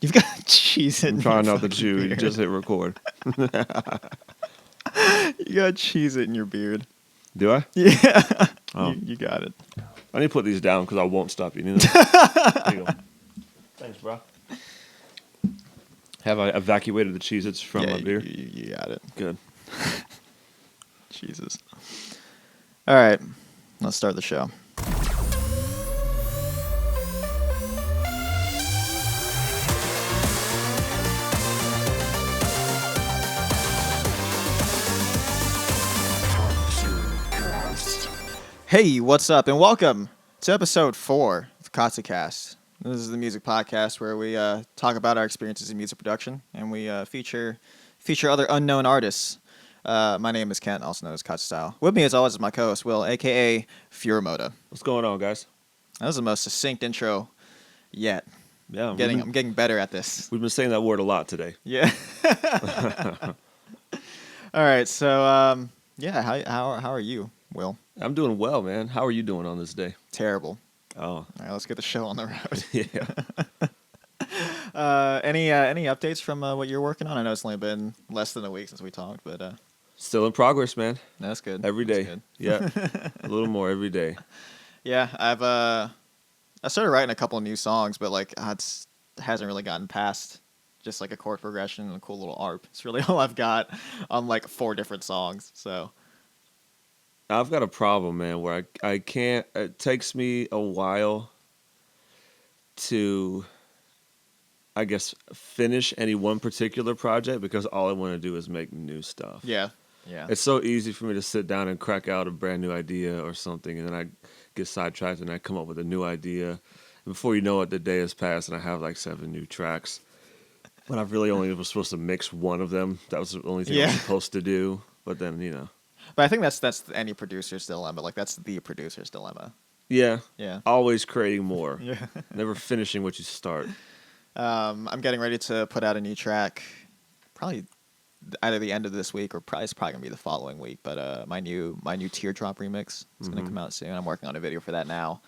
You've got cheese in I'm your trying not to fucking chew. You beard. just hit record. You got cheese in your beard. Do I? Yeah. Oh. You got it. I need to put these down because I won't stop eating them. There you go. Thanks, bro. Have I evacuated the Cheez-Its from my beer? You got it. Good. Jesus. All right. Let's start the show. Hey, what's up, and welcome to episode 4 of Katsu Cast. This is the music podcast where we talk about our experiences in music production, and we feature other unknown artists. My name is Kent, also known as Katsu Style. With me, as always, is my co-host Will, aka Furamoda. What's going on, guys? That was the most succinct intro yet. Yeah, I'm getting better at this. We've been saying that word a lot today. Yeah. All right. So, yeah. How are you, Will? I'm doing well, man. How are you doing on this day? Terrible. Oh, All right. Let's get the show on the road. yeah. Any updates from what you're working on? I know it's only been less than a week since we talked, but Still in progress, man. that's good. Every That's day. good. Yeah, a little more every day. Yeah, I started writing a couple of new songs, but like it hasn't really gotten past just like a chord progression and a cool little arp. It's really all I've got on like 4 different songs. So I've got a problem, man, where I can't. It takes me a while to, I guess, finish any one particular project because all I want to do is make new stuff. yeah. It's so easy for me to sit down and crack out a brand new idea or something, and then I get sidetracked and I come up with a new idea. And before you know it, the day has passed and I have like 7 new tracks. When I really only was supposed to mix one of them. That was the only thing I was supposed to do. But then, But I think that's any producer's dilemma. Like that's the producer's dilemma. Yeah. Yeah. Always creating more. Yeah. Never finishing what you start. I'm getting ready to put out a new track, probably either the end of this week or it's probably gonna be the following week. But my new Teardrop remix is gonna come out soon. I'm working on a video for that now.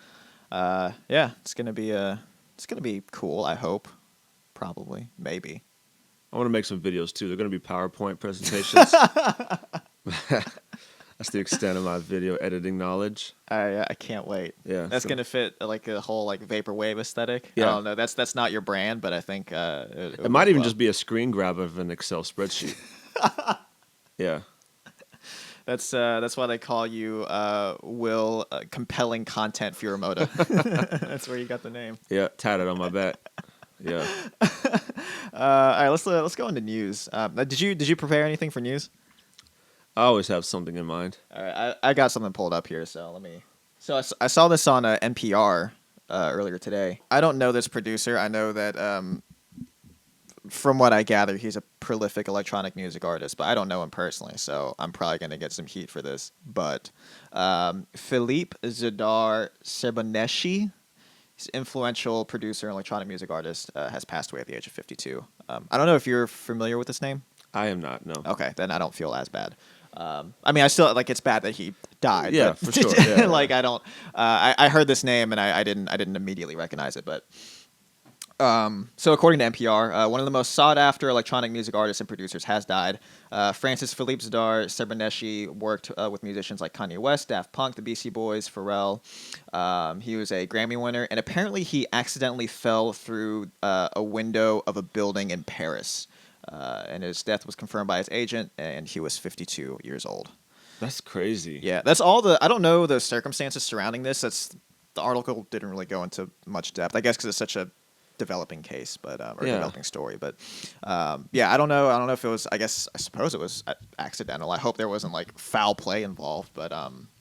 Yeah, it's gonna be cool. I hope, probably, maybe. I want to make some videos too. They're going to be PowerPoint presentations. That's the extent of my video editing knowledge. I can't wait. Yeah, that's gonna fit like a whole like vaporwave aesthetic. Yeah. I don't know. That's not your brand, but I think it might even just be a screen grab of an Excel spreadsheet. Yeah. That's why they call you Will Compelling Content Furamoda. That's where you got the name. Yeah, tatted on my back. Yeah. All right, let's go into news. Did you prepare anything for news? I always have something in mind. All right, I got something pulled up here, so let me. So I saw this on NPR earlier today. I don't know this producer. I know that from what I gather, he's a prolific electronic music artist, but I don't know him personally, so I'm probably gonna get some heat for this. But Philippe Zadar Serboneshi, he's an influential producer and electronic music artist, has passed away at the age of 52. I don't know if you're familiar with this name. I am not, no. Okay, then I don't feel as bad. I mean, I still like it's bad that he died. Yeah, but, for sure. Yeah, like I don't. I heard this name and I didn't immediately recognize it. But so according to NPR, one of the most sought after electronic music artists and producers has died. Francis Philippe Zadar Serboneshi worked with musicians like Kanye West, Daft Punk, the Beastie Boys, Pharrell. He was a Grammy winner, and apparently he accidentally fell through a window of a building in Paris. And his death was confirmed by his agent, and he was 52 years old. That's crazy. Yeah, that's all I don't know the circumstances surrounding this. The article didn't really go into much depth, I guess, because it's such a developing case, but developing story. But yeah, I don't know. I don't know if it was. I suppose it was accidental. I hope there wasn't like foul play involved, but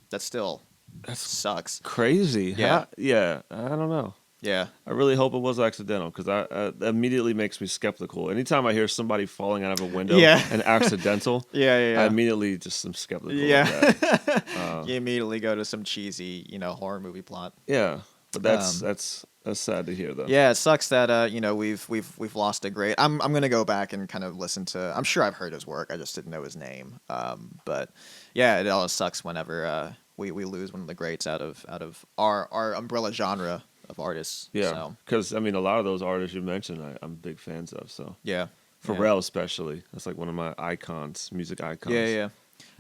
that sucks. Crazy. Yeah. Yeah. I don't know. Yeah. I really hope it was accidental because that immediately makes me skeptical. Anytime I hear somebody falling out of a window and accidental, I immediately just am skeptical. Yeah. Of that. You immediately go to some cheesy, horror movie plot. Yeah, but that's sad to hear though. Yeah, it sucks that we've lost a great. I'm gonna go back and kind of listen to. I'm sure I've heard his work. I just didn't know his name. But yeah, it always sucks whenever we lose one of the greats out of our umbrella genre of artists. Yeah, So because I mean, a lot of those artists you mentioned, I'm big fans of. So yeah, Pharrell, especially, that's like one of my icons, music yeah, icons. yeah.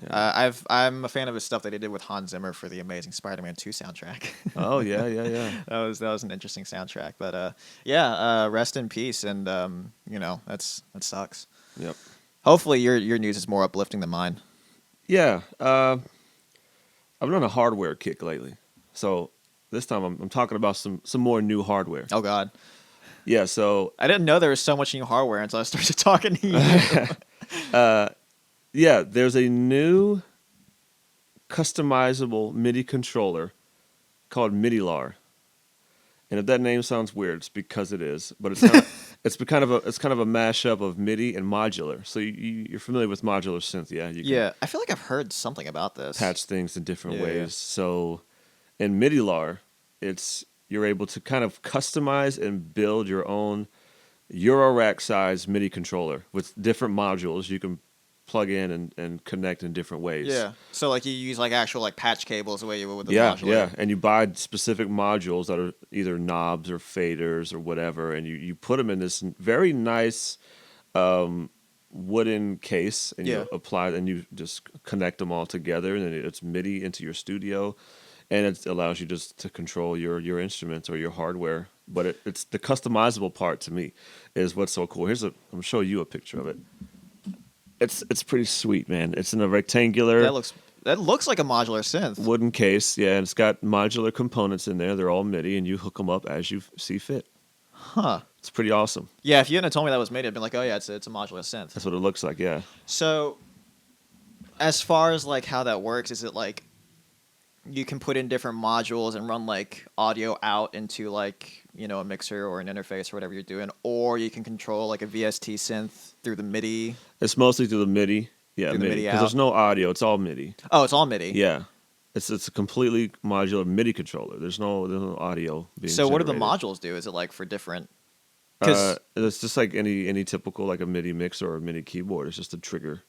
Yeah. I'm a fan of his stuff that he did with Hans Zimmer for the Amazing Spider-Man 2 soundtrack. Oh yeah, yeah, yeah. That was an interesting soundtrack. But yeah, rest in peace. And that sucks. Yep. Hopefully your news is more uplifting than mine. Yeah. I've been on a hardware kick lately, so this time I'm talking about some more new hardware. Oh God, Yeah. So I didn't know there was so much new hardware until I started talking to you. yeah, there's a new customizable MIDI controller called MIDI-lar. And if that name sounds weird, it's because it is. But it's kind of a mashup of MIDI and modular. So you're familiar with modular synth, yeah? You can Yeah, I feel like I've heard something about this. patch things in different Yeah, ways. yeah. So in MIDI-lar, you're able to kind of customize and build your own Eurorack size MIDI controller with different modules you can plug in and connect in different ways. Yeah. So like you use like actual like patch cables the way you would with the Yeah, modular. yeah, and you buy specific modules that are either knobs or faders or whatever, and you put them in this very nice wooden case, and Yeah. you just connect them all together, and then it's MIDI into your studio, and it allows you just to control your instruments or your hardware. But it's the customizable part to me is what's so cool. I'm gonna show you a picture of it. It's pretty sweet, man. It's in a rectangular That looks like a modular synth. wooden case, yeah, and it's got modular components in there. They're all MIDI, and you hook them up as you see fit. Huh. It's pretty awesome. Yeah, if you hadn't have told me that was made, I'd been like, oh yeah, it's a modular synth. That's what it looks like, yeah. So, as far as like how that works, is it like you can put in different modules and run like audio out into like a mixer or an interface or whatever you're doing, or you can control like a VST synth through the MIDI. It's mostly through the MIDI, yeah, Through the MIDI because out. there's no audio. It's all MIDI. Oh, it's all MIDI. Yeah, it's a completely modular MIDI controller. There's no audio being. So what do the generated. modules do? Is it like for different? Because It's just like any typical like a MIDI mixer or a MIDI keyboard. It's just a trigger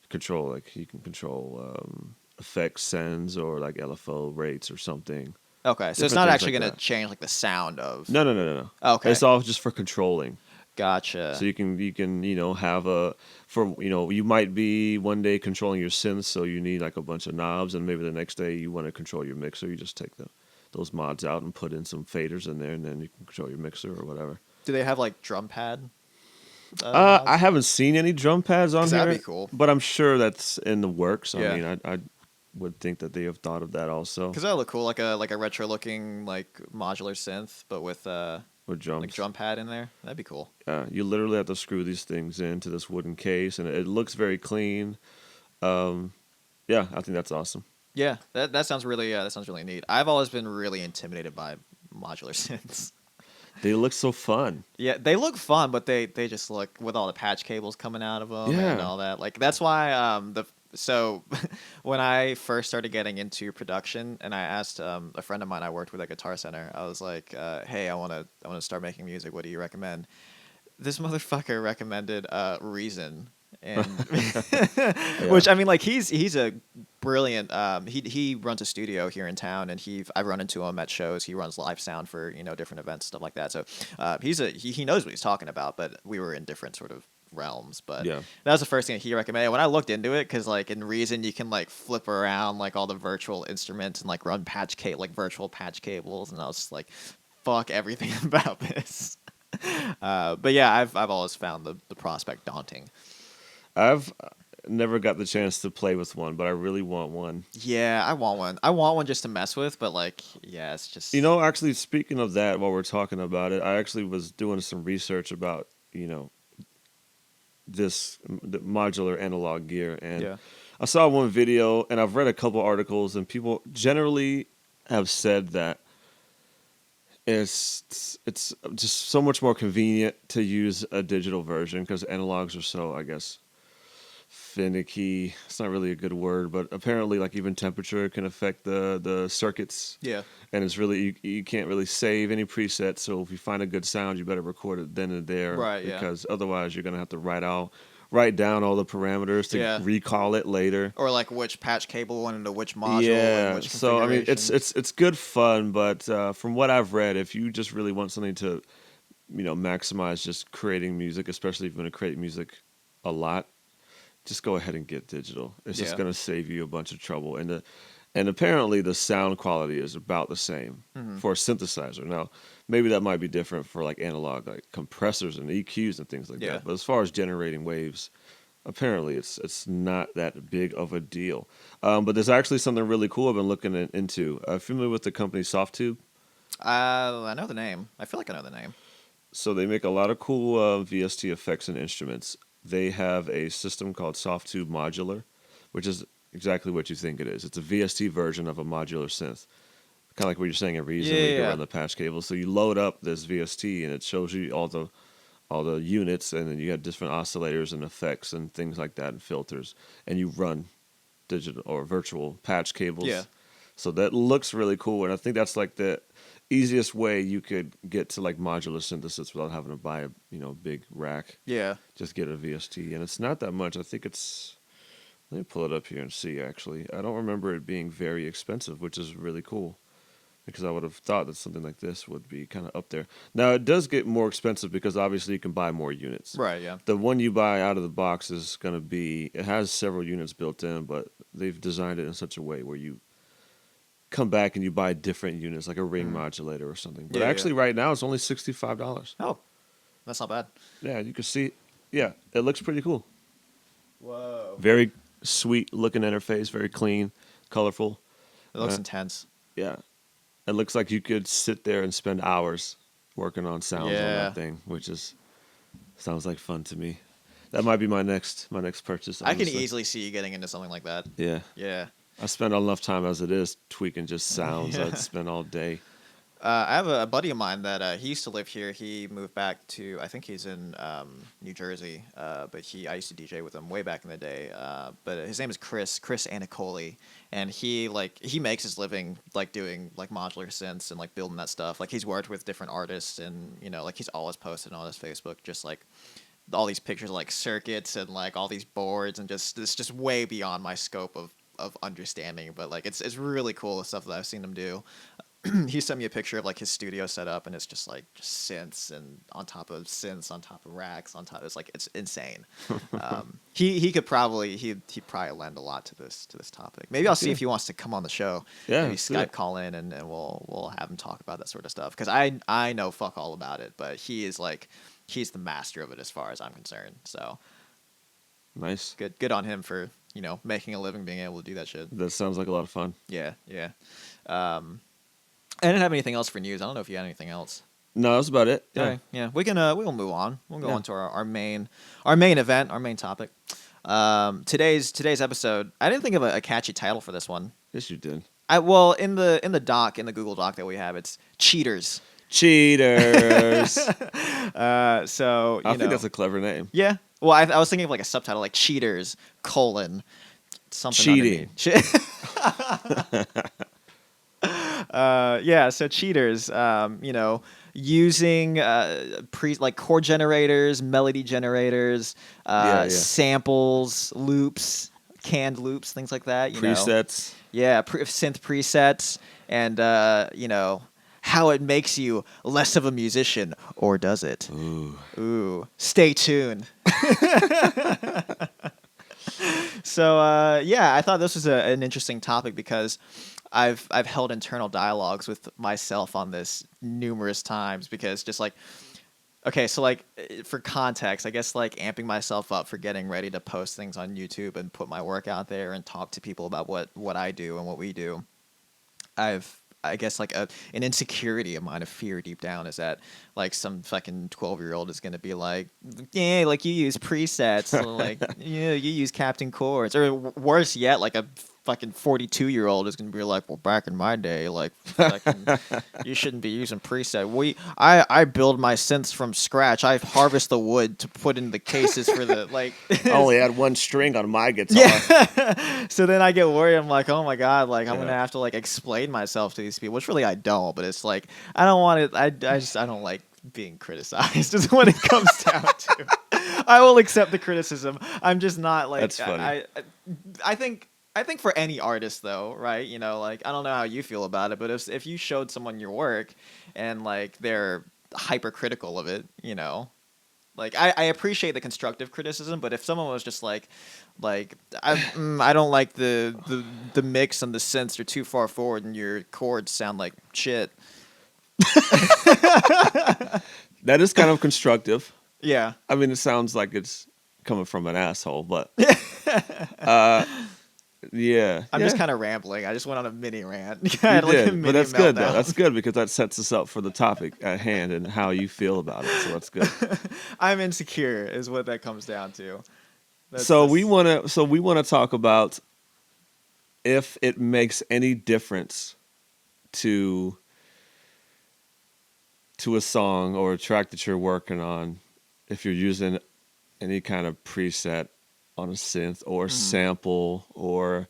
control. Like you can control effects sends or like LFO rates or something. okay, so it's different not things actually like going to that. change like the sound of. No. Okay. It's all just for controlling. Gotcha. So you can have you might be one day controlling your synths, so you need like a bunch of knobs, and maybe the next day you want to control your mixer. You just take those mods out and put in some faders in there, and then you can control your mixer or whatever. Do they have like drum pad? I haven't seen any drum pads on 'Cause here. that'd be cool. But I'm sure that's in the works. Yeah. I mean, I would think that they have thought of that also Because that look cool, like a retro looking like modular synth, but with with drums. like drum pad in there. That'd be cool. You literally have to screw these things into this wooden case, and it looks very clean. Yeah, I think that's awesome. Yeah, that sounds really neat. I've always been really intimidated by modular synths. They look so fun. Yeah, they look fun, but they just look with all the patch cables coming out of them and Yeah. all that. Like that's why so when I first started getting into production, and I asked a friend of mine I worked with at Guitar Center, I was like, "Hey, I want to start making music. What do you recommend?" This motherfucker recommended Reason, and which I mean, like he's a brilliant. He runs a studio here in town, and I've run into him at shows. He runs live sound for different events, stuff like that. So he knows what he's talking about, but we were in different sort of realms. But Yeah. that was the first thing he recommended. When I looked into it, because like in Reason you can like flip around like all the virtual instruments and like run virtual patch cables, and I was just like, fuck everything about this. But yeah, I've always found the prospect daunting. I've never got the chance to play with one, but I really want one. Yeah, I want one. I want one just to mess with, but like, yeah, it's just Actually, speaking of that, while we're talking about it, I actually was doing some research about, the modular analog gear, and Yeah. I saw one video, and I've read a couple articles, and people generally have said that it's just so much more convenient to use a digital version because analogs are so, I guess, finicky. It's not really a good word, but apparently like even temperature can affect the circuits. Yeah. And it's really you can't really save any presets, so if you find a good sound you better record it then and there. Right, yeah. Because otherwise you're gonna have to write write down all the parameters to Yeah. recall it later. Or like which patch cable went into which module and Yeah, which so I mean, configuration. it's good fun, but from what I've read, if you just really want something to, maximize just creating music, especially if you want to create music a lot, just go ahead and get digital. It's just Yeah. going to save you a bunch of trouble, and apparently the sound quality is about the same Mhm. for a synthesizer. Now, maybe that might be different for like analog, like compressors and EQs and things like Yeah. that. But as far as generating waves, apparently it's not that big of a deal. But there's actually something really cool I've been looking into. Familiar with the company Softtube? I know the name. I feel like I know the name. So they make a lot of cool VST effects and instruments. They have a system called Softtube Modular, which is exactly what you think it is. It's a VST version of a modular synth. Kind of like what you're saying in Reason, where you can Yeah. run the patch cable. So you load up this VST and it shows you all the units, and then you have different oscillators and effects and things like that and filters, and you run digital or virtual patch cables. Yeah. So that looks really cool, and I think that's like the easiest way you could get to like modular synthesis without having to buy a big rack. Yeah. Just get a VST, and it's not that much. I think it's. Let me pull it up here and see. Actually, I don't remember it being very expensive, which is really cool. Because I would have thought that something like this would be kind of up there. Now, it does get more expensive because obviously you can buy more units. Right, yeah. The one you buy out of the box is going to be, it has several units built in, but they've designed it in such a way where you come back and you buy different units, like a ring modulator or something. But Yeah, actually, right now, it's only $65. Oh, that's not bad. Yeah, you can see, yeah, it looks pretty cool. Whoa. Very sweet looking interface, very clean, colorful. It looks intense. Yeah. It looks like you could sit there and spend hours working on sounds on Yeah. that thing, which sounds like fun to me. That might be my next purchase. I can honestly. easily see you getting into something like that. Yeah. Yeah. I spend enough time as it is tweaking just sounds. Yeah. I'd spend all day. I have a buddy of mine that he used to live here. He moved back to, I think he's in New Jersey, but I used to DJ with him way back in the day. But his name is Chris Anicoli, and he makes his living like doing like modular synths and like building that stuff. Like he's worked with different artists, and like he's always posted on his Facebook just like all these pictures of like circuits and like all these boards, and it's just way beyond my scope of understanding. But like it's really cool, the stuff that I've seen him do. He sent me a picture of like his studio setup, and it's just like synths and on top of synths on top of racks on top. It's insane. He could probably he'd probably lend a lot to this topic. Maybe I'll see if he wants to come on the show. Yeah, Maybe let's do Skype it. call in and we'll have him talk about that sort of stuff, because I know fuck all about it, but he's the master of it as far as I'm concerned. So Nice. good on him for making a living being able to do that shit. That sounds like a lot of fun. Yeah. I didn't have anything else for news. I don't know if you had anything else. No, that's about it. Yeah. Yeah. We'll move on. We'll go on to our main event, our main topic. Today's episode. I didn't think of a catchy title for this one. Yes, you did. In the Google Doc that we have, it's Cheaters. Cheaters. So I think that's a clever name. yeah. Well, I was thinking of like a subtitle like Cheaters : something Cheating. Yeah, so cheaters, using like chord generators, melody generators, samples, loops, canned loops, things like that. Presets. Yeah, synth presets, and how it makes you less of a musician, or does it? Ooh. Stay tuned. So I thought this was an interesting topic because I've held internal dialogues with myself on this numerous times, because just like, okay, so like for context, I guess like amping myself up for getting ready to post things on YouTube and put my work out there and talk to people about what I do and what we do. I guess like an insecurity of mine, a fear deep down, is that like some fucking 12-year-old is gonna be like, yeah, like you use presets, or like you use Captain Chords, or worse yet, like a fucking 42-year-old is gonna be like, well, back in my day, like fucking, you shouldn't be using preset. I build my synths from scratch. I harvest the wood to put in the cases for the like. I only had one string on my guitar. Yeah. So then I get worried. I'm like, oh my god, like I'm gonna have to like explain myself to these people, which really I don't. But it's like I don't want it. I don't like being criticized. Is what it comes down to. I will accept the criticism. I'm just not like That's funny. I think for any artist though, right? Like I don't know how you feel about it, but if you showed someone your work and like they're hypercritical of it, like I appreciate the constructive criticism, but if someone was just like I don't like the mix and the synths are too far forward and your chords sound like shit. That is kind of constructive. Yeah. I mean, it sounds like it's coming from an asshole, but yeah. I'm yeah. just kind of rambling. I just went on a mini rant. You I had like a did, mini but that's good though. meltdown. That's good because that sets us up for the topic at hand and how you feel about it. So that's good. I'm insecure is what that comes down to. We want to talk about if it makes any difference to a song or a track that you're working on if you're using any kind of preset on a synth or sample or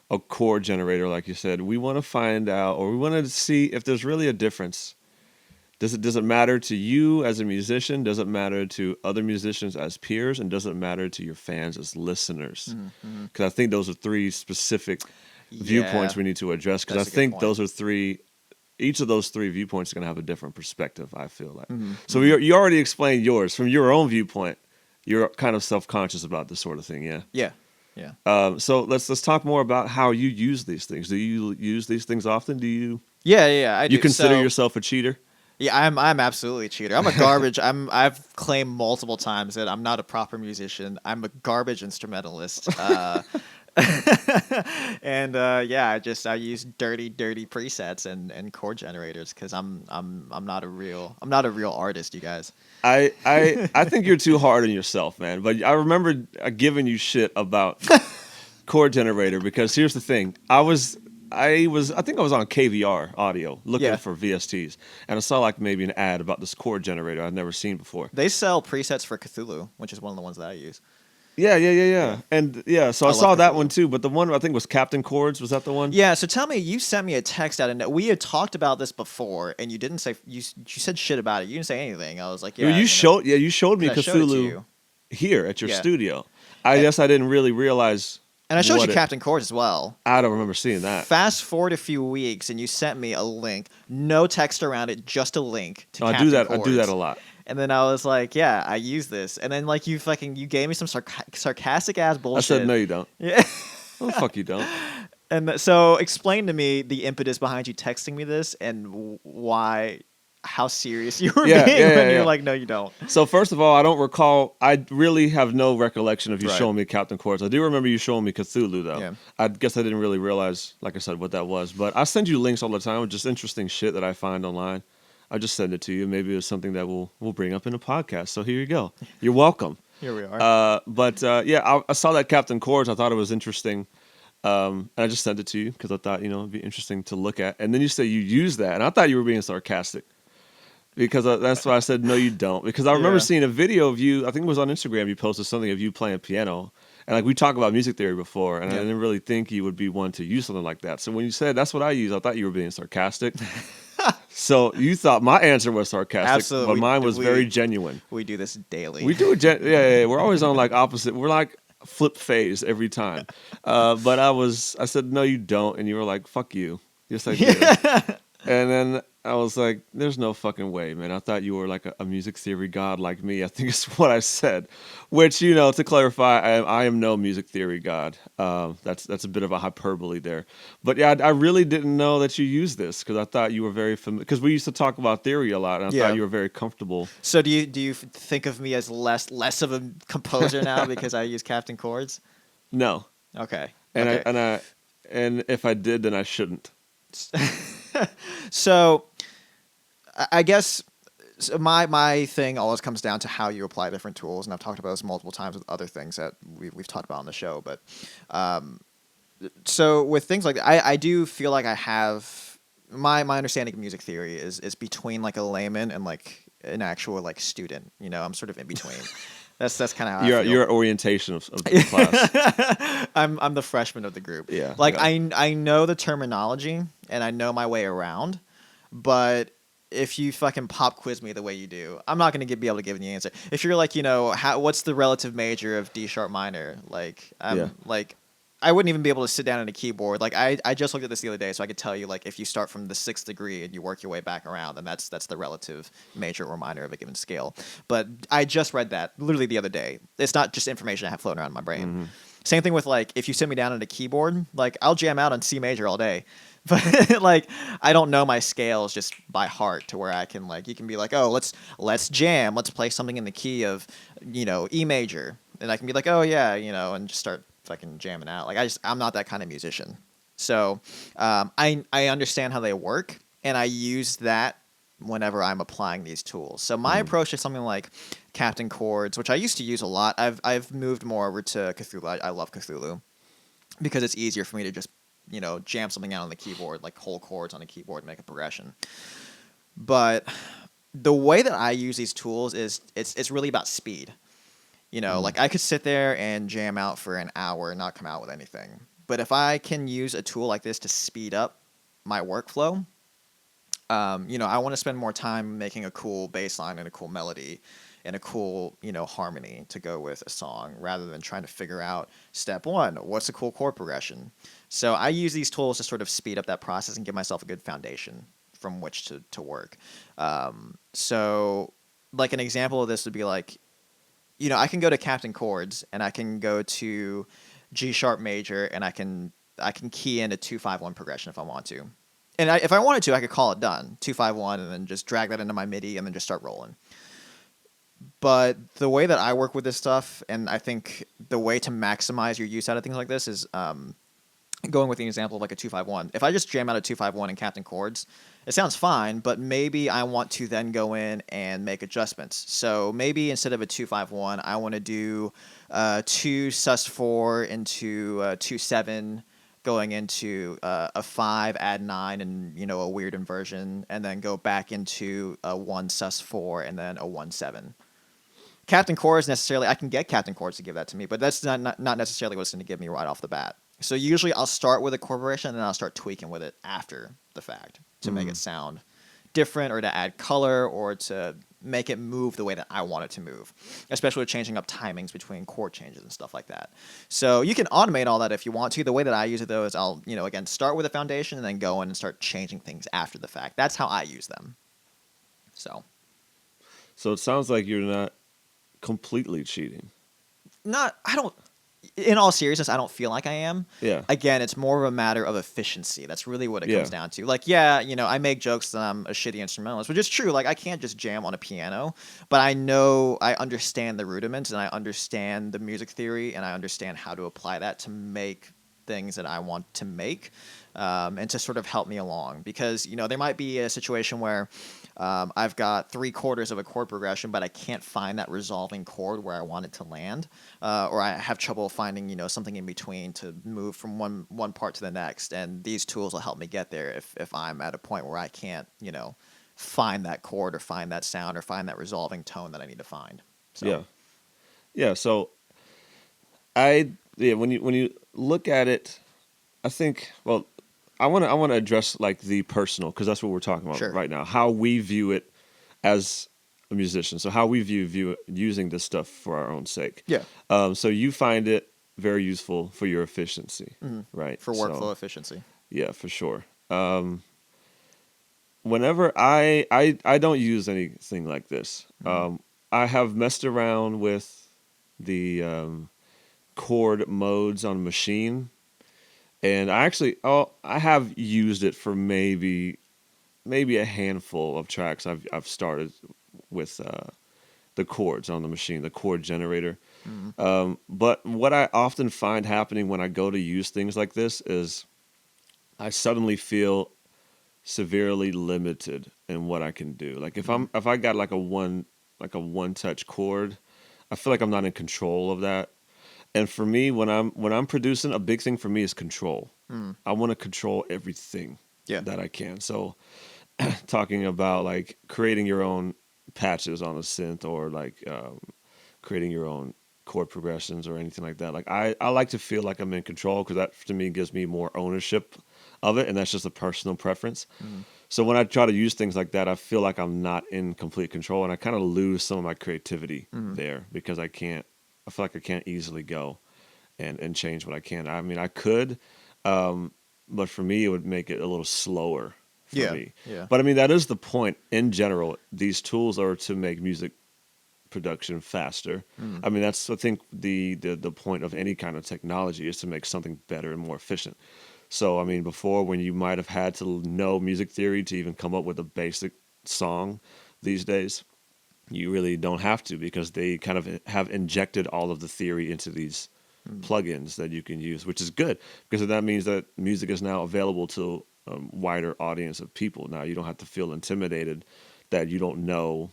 a chord generator, like you said. We want to find out, or we want to see if there's really a difference. Does it matter to you as a musician? Does it matter to other musicians as peers? And does it matter to your fans as listeners? Because I think those are three specific viewpoints we need to address. Because I think those are three. Each of those three viewpoints is going to have a different perspective, I feel like. So you already explained yours. From your own viewpoint, you're kind of self-conscious about this sort of thing, yeah? Yeah. So let's talk more about how you use these things. Do you use these things often? Do you? Yeah. I do. You consider So, yourself a cheater? Yeah, I'm absolutely a cheater. I'm a garbage. I've claimed multiple times that I'm not a proper musician. I'm a garbage instrumentalist. And yeah, I use dirty presets and chord generators because I'm not a real artist, you guys. I think you're too hard on yourself, man. But I remember giving you shit about chord generator because here's the thing. I think I was on KVR audio looking for VSTs, and I saw like maybe an ad about this chord generator I'd never seen before. They sell presets for Cthulhu, which is one of the ones that I use. Yeah. And so I saw that one too, but the one I think was Captain Chords. Was that the one? Yeah, so tell me, you sent me a text out, and we had talked about this before, and you didn't say you said shit about it. You didn't say anything. I was like, yeah. You showed me Cthulhu here at your studio. I guess I didn't really realize. And I showed you Captain Chords as well. I don't remember seeing that. Fast forward a few weeks, and you sent me a link. No text around it, just a link to Captain Chords. I do that a lot. And then I was like, yeah, I use this. And then like you gave me some sarcastic ass bullshit. I said, no, you don't. Yeah. Oh, fuck you don't. And so explain to me the impetus behind you texting me this and how serious you were being when you're like, no, you don't. So first of all, I don't recall. I really have no recollection of you showing me Captain Chords. I do remember you showing me Cthulhu, though. Yeah. I guess I didn't really realize, like I said, what that was. But I send you links all the time with just interesting shit that I find online. I just send it to you. Maybe it's something that we'll bring up in a podcast. So here you go. You're welcome. Here we are. I saw that Captain Chords. I thought it was interesting. And I just sent it to you because I thought, it'd be interesting to look at. And then you say you use that. And I thought you were being sarcastic. Because that's why I said, no, you don't. Because I remember seeing a video of you, I think it was on Instagram, you posted something of you playing piano. And like we talked about music theory before, and I didn't really think you would be one to use something like that. So when you said that's what I use, I thought you were being sarcastic. So you thought my answer was sarcastic, absolutely. But mine was very genuine. We do this daily. We do it, We're always on like opposite. We're like flip phase every time. But I said, no, you don't. And you were like, fuck you. Yes, I did. And then I was like, there's no fucking way, man. I thought you were like a music theory god like me. I think it's what I said. Which, to clarify, I am no music theory god. That's a bit of a hyperbole there. But yeah, I really didn't know that you used this because I thought you were very familiar. Because we used to talk about theory a lot, and I thought you were very comfortable. So do you think of me as less of a composer now because I use Captain Chords? No. Okay. And if I did, then I shouldn't. So I guess my thing always comes down to how you apply different tools, and I've talked about this multiple times with other things that we've talked about on the show. But so with things like that, I do feel like I have my understanding of music theory is between like a layman and like an actual like student. I'm sort of in between. That's kind of how I feel. Your orientation of the class. I'm the freshman of the group. Yeah. Like I know the terminology and I know my way around, but if you fucking pop quiz me the way you do, I'm not gonna be able to give you the answer. If you're like, what's the relative major of D sharp minor? Like, Yeah. I wouldn't even be able to sit down at a keyboard. Like, I just looked at this the other day, so I could tell you, like, if you start from the sixth degree and you work your way back around, then that's the relative major or minor of a given scale. But I just read that literally the other day. It's not just information I have floating around in my brain. Mm-hmm. Same thing with, like, if you sit me down at a keyboard, like, I'll jam out on C major all day. But like, I don't know my scales just by heart to where I can, like, you can be like, oh, let's jam, let's play something in the key of, E major, and I can be like, oh yeah, and just start fucking jamming out. Like, I'm not that kind of musician. So I understand how they work, and I use that whenever I'm applying these tools. So my approach to something like Captain Chords, which I used to use a lot, I've moved more over to Cthulhu. I love Cthulhu because it's easier for me to just jam something out on the keyboard, like whole chords on the keyboard, and make a progression. But the way that I use these tools is it's really about speed. Like, I could sit there and jam out for an hour and not come out with anything. But if I can use a tool like this to speed up my workflow, I want to spend more time making a cool bass line and a cool melody and a cool, harmony to go with a song rather than trying to figure out step one, what's a cool chord progression. So I use these tools to sort of speed up that process and give myself a good foundation from which to work. So like an example of this would be like, I can go to Captain Chords and I can go to G sharp major and I can key in a 2-5-1 progression if I want to. And if I wanted to, I could call it done, 2-5-1, and then just drag that into my MIDI and then just start rolling. But the way that I work with this stuff, and I think the way to maximize your use out of things like this is going with the example of like a 2-5-1. If I just jam out a 2-5-1 in Captain Chords, it sounds fine, but maybe I want to then go in and make adjustments. So maybe instead of a 2-5-1, I want to do 2 sus4 into 2-7, going into a 5, add 9, and a weird inversion, and then go back into a 1 sus4 and then a 1-7. Captain Chords necessarily, I can get Captain Chords to give that to me, but that's not necessarily what it's going to give me right off the bat. So usually I'll start with a chord progression and then I'll start tweaking with it after the fact to make it sound different or to add color or to make it move the way that I want it to move, especially with changing up timings between chord changes and stuff like that. So you can automate all that if you want to. The way that I use it, though, is I'll, again, start with a foundation and then go in and start changing things after the fact. That's how I use them. So it sounds like you're not completely cheating. In all seriousness, I don't feel like I am. Yeah. Again, it's more of a matter of efficiency. That's really what it comes down to. Like, yeah, I make jokes that I'm a shitty instrumentalist, which is true. Like, I can't just jam on a piano, but I understand the rudiments and I understand the music theory and I understand how to apply that to make things that I want to make, and to sort of help me along. Because, there might be a situation where I've got 3/4 of a chord progression, but I can't find that resolving chord where I want it to land, or I have trouble finding, something in between to move from one part to the next. And these tools will help me get there if I'm at a point where I can't, find that chord or find that sound or find that resolving tone that I need to find. So. Yeah. So when you look at it, I think, well, I want to address like the personal, because that's what we're talking about right now. How we view it as a musician. So how we view it, using this stuff for our own sake. Yeah. So you find it very useful for your efficiency, right? For workflow efficiency. Yeah, for sure. Whenever I don't use anything like this. I have messed around with the chord modes on machine. And I have used it for maybe a handful of tracks. I've started with the chords on the machine, the chord generator. But what I often find happening when I go to use things like this is I suddenly feel severely limited in what I can do. Like if I got like a one touch chord, I feel like I'm not in control of that. And for me, when I'm producing, a big thing for me is control. I want to control everything that I can. So talking about like creating your own patches on a synth or like creating your own chord progressions or anything like that. Like I like to feel like I'm in control because that to me gives me more ownership of it. And that's just a personal preference. So when I try to use things like that, I feel like I'm not in complete control, and I kind of lose some of my creativity there because I can't. I feel like I can't easily go and change what I can. I mean, I could, but for me, it would make it a little slower for Yeah. me. Yeah. But I mean, that is the point. In general, these tools are to make music production faster. Mm. I mean, that's I think the point of any kind of technology is to make something better and more efficient. So I mean, before when you might have had to know music theory to even come up with a basic song, these days you really don't have to because they kind of have injected all of the theory into these Mm. plugins that you can use, which is good because that means that music is now available to a wider audience of people. Now you don't have to feel intimidated that you don't know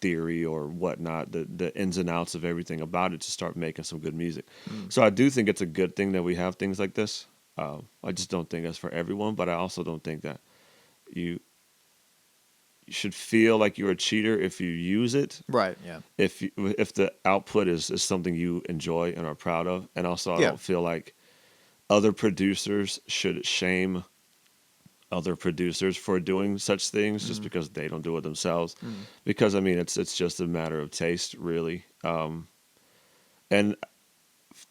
theory or whatnot, the ins and outs of everything about it to start making some good music. Mm. So I do think it's a good thing that we have things like this. I just don't think that's for everyone, but I also don't think that you should feel like you're a cheater if you use it. Right. Yeah. If the output is something you enjoy and are proud of, and also I Yeah. don't feel like other producers should shame other producers for doing such things just Mm. because they don't do it themselves. Mm. Because I mean, it's just a matter of taste, really. And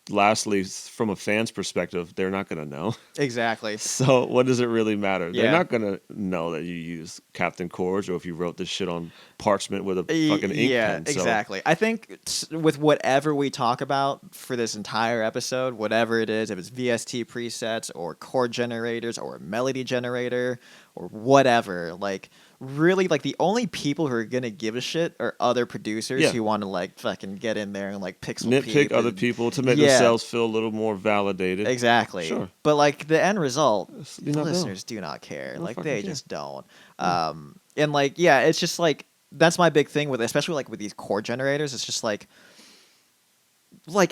lastly, from a fan's perspective, they're not going to know. Exactly. So what does it really matter? They're Yeah. not going to know that you use Captain Chords or if you wrote this shit on parchment with a fucking ink Yeah, pen. So exactly. I think with whatever we talk about for this entire episode, whatever it is, if it's VST presets or chord generators or a melody generator or whatever, like really like the only people who are gonna give a shit are other producers yeah, who want to like fucking get in there and like pixel nitpick peep other and people to make yeah, themselves feel a little more validated. exactly. Sure. But like the end result, You're the not know. listeners do not care. They don't Like fucking they care. just don't. Yeah. And like yeah, it's just like that's my big thing with especially like with these chord generators. It's just like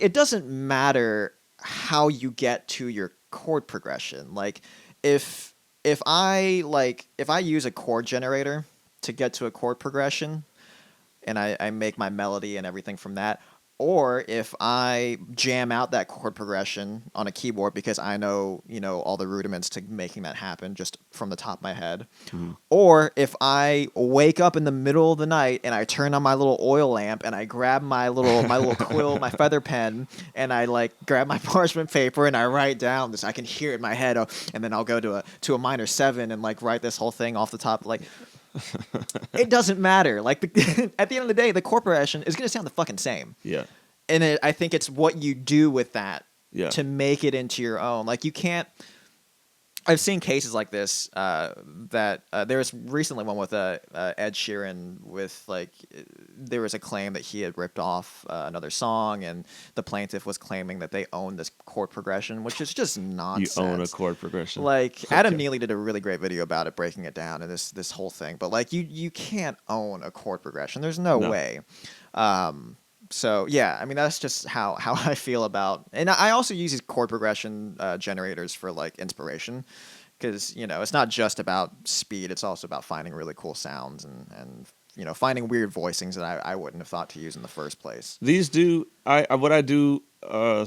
it doesn't matter how you get to your chord progression. Like if I use a chord generator to get to a chord progression and I make my melody and everything from that. Or if I jam out that chord progression on a keyboard because I know, all the rudiments to making that happen just from the top of my head. Mhm. Or if I wake up in the middle of the night and I turn on my little oil lamp and I grab my little quill, my feather pen, and I like grab my parchment paper and I write down this, I can hear it in my head, and then I'll go to a minor 7 and like write this whole thing off the top, like it doesn't matter. Like at the end of the day, the chord progression is gonna sound the fucking same. Yeah. And I think it's what you do with that Yeah. to make it into your own. Like you can't. I've seen cases like this. That there was recently one with Ed Sheeran with like there was a claim that he had ripped off another song, and the plaintiff was claiming that they owned this chord progression, which is just You nonsense. own a chord progression. Like Adam Okay. Neely did a really great video about it, breaking it down and this whole thing. But like you can't own a chord progression. There's no No. way. So yeah, I mean that's just how I feel about, and I also use these chord progression generators for like inspiration, because it's not just about speed; it's also about finding really cool sounds and finding weird voicings that I wouldn't have thought to use in the first place. These do what I do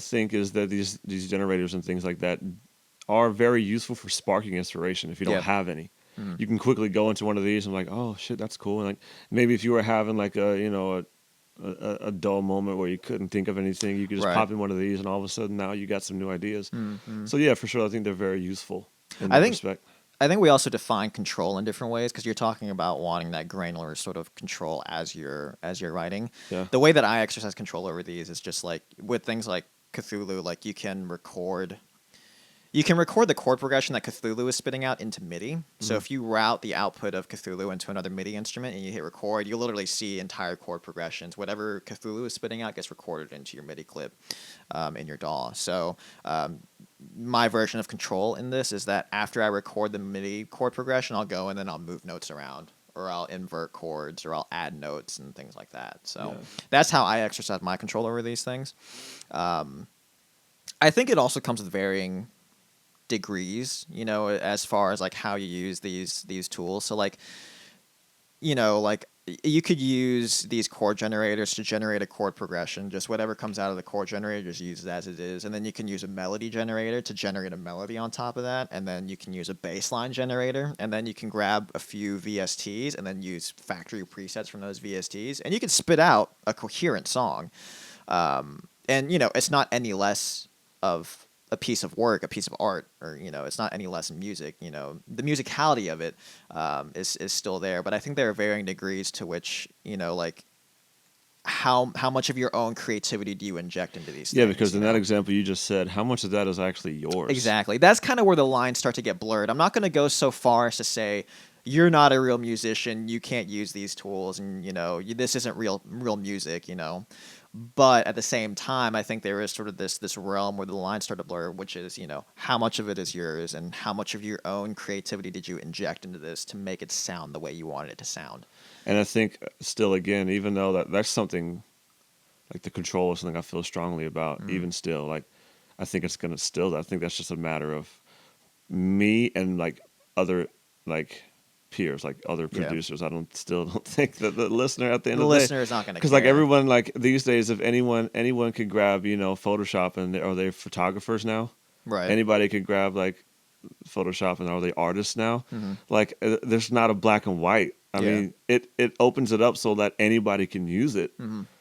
think is that these generators and things like that are very useful for sparking inspiration if you don't Yeah. have any. Mhm. You can quickly go into one of these and like, oh shit, that's cool. And like maybe if you were having like a dull moment where you couldn't think of anything, you could just Right. pop in one of these and all of a sudden now you got some new ideas. Mhm. So yeah, for sure, I think they're very useful in I that think respect. I think we also define control in different ways because you're talking about wanting that granular sort of control as you're writing. Yeah. The way that I exercise control over these is just like with things like Cthulhu, like you can record the chord progression that Cthulhu is spitting out into MIDI. So Mhm. if you route the output of Cthulhu into another MIDI instrument and you hit record, you'll literally see entire chord progressions. Whatever Cthulhu is spitting out gets recorded into your MIDI clip in your DAW. So my version of control in this is that after I record the MIDI chord progression, I'll go and then I'll move notes around, or I'll invert chords, or I'll add notes and things like that. So Yeah. that's how I exercise my control over these things. I think it also comes with varying degrees, as far as like how you use these tools. So like, like you could use these chord generators to generate a chord progression. Just whatever comes out of the chord generator, just use it as it is. And then you can use a melody generator to generate a melody on top of that. And then you can use a bass line generator. And then you can grab a few VSTs and then use factory presets from those VSTs. And you can spit out a coherent song. And, it's not any less of a piece of work, a piece of art, or it's not any less music. The musicality of it is still there, but I think there are varying degrees to which like how much of your own creativity do you inject into these things? Yeah, because in that example you just said, how much of that is actually yours? Exactly. That's kind of where the lines start to get blurred. I'm not going to go so far as to say you're not a real musician, you can't use these tools, and this isn't real music. But at the same time, I think there is sort of this realm where the lines start to blur, which is, how much of it is yours and how much of your own creativity did you inject into this to make it sound the way you wanted it to sound. And I think still, again, even though that's something like the control is something I feel strongly about, even still, like I think it's going to still, I think that's just a matter of me and like other like peers, like other producers. I don't think that the listener at the end of the day, listener is not going to, because like everyone, like these days, if anyone can grab Photoshop, and are they photographers now? Right. Anybody could grab like Photoshop, and are they artists now? Like there's not a black and white. I mean, it opens it up so that anybody can use it.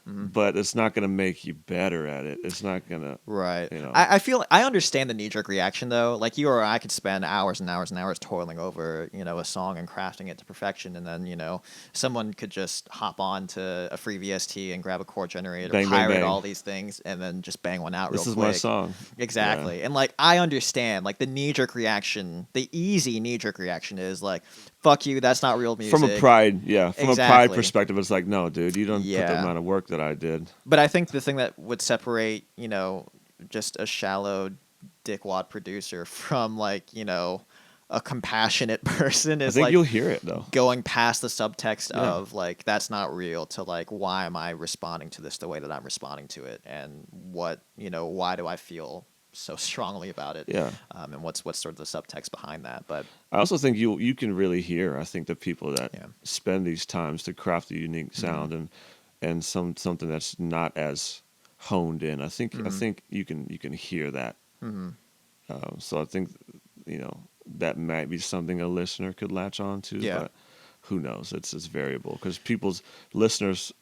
But it's not going to make you better at it. It's not going to... Right. I feel... I understand the knee-jerk reaction, though. Like, you or I could spend hours and hours and hours toiling over, a song and crafting it to perfection, and then, someone could just hop on to a free VST and grab a chord generator, pirate all these things, and then just bang one out real quick. This is my song. Exactly. Yeah. And, like, I understand. Like, the knee-jerk reaction, the easy knee-jerk reaction is, like, fuck you, that's not real music. From a pride perspective, it's like, no, dude, you don't put the amount of work that I did. But I think the thing that would separate, just a shallow dickwad producer from like, a compassionate person is, I think, like, you'll hear it though, going past the subtext of like, that's not real, to like, why am I responding to this the way that I'm responding to it, and what, why do I feel so strongly about it? And what's sort of the subtext behind that. But I also think you can really hear, I think, the people that spend these times to craft a unique sound and something that's not as honed in. I think you can hear that. So I think that might be something a listener could latch on to. But who knows? It's variable, because people's listeners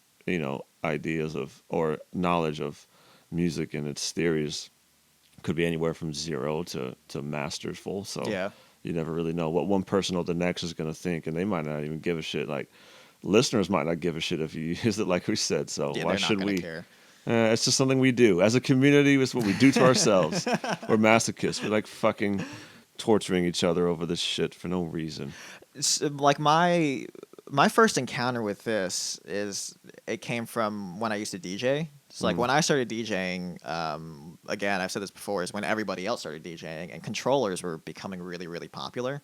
ideas of or knowledge of music and its theories could be anywhere from 0 to masterful. So you never really know what one person or the next is going to think, and they might not even give a shit. Like, listeners might not give a shit if you use it, like we said. So why should we care? It's just something we do as a community. It's what we do to ourselves. We're masochists. We're like fucking torturing each other over this shit for no reason. It's like my first encounter with this it came from when I used to DJ. It's like when I started DJing, again, I've said this before, is when everybody else started DJing and controllers were becoming really, really popular.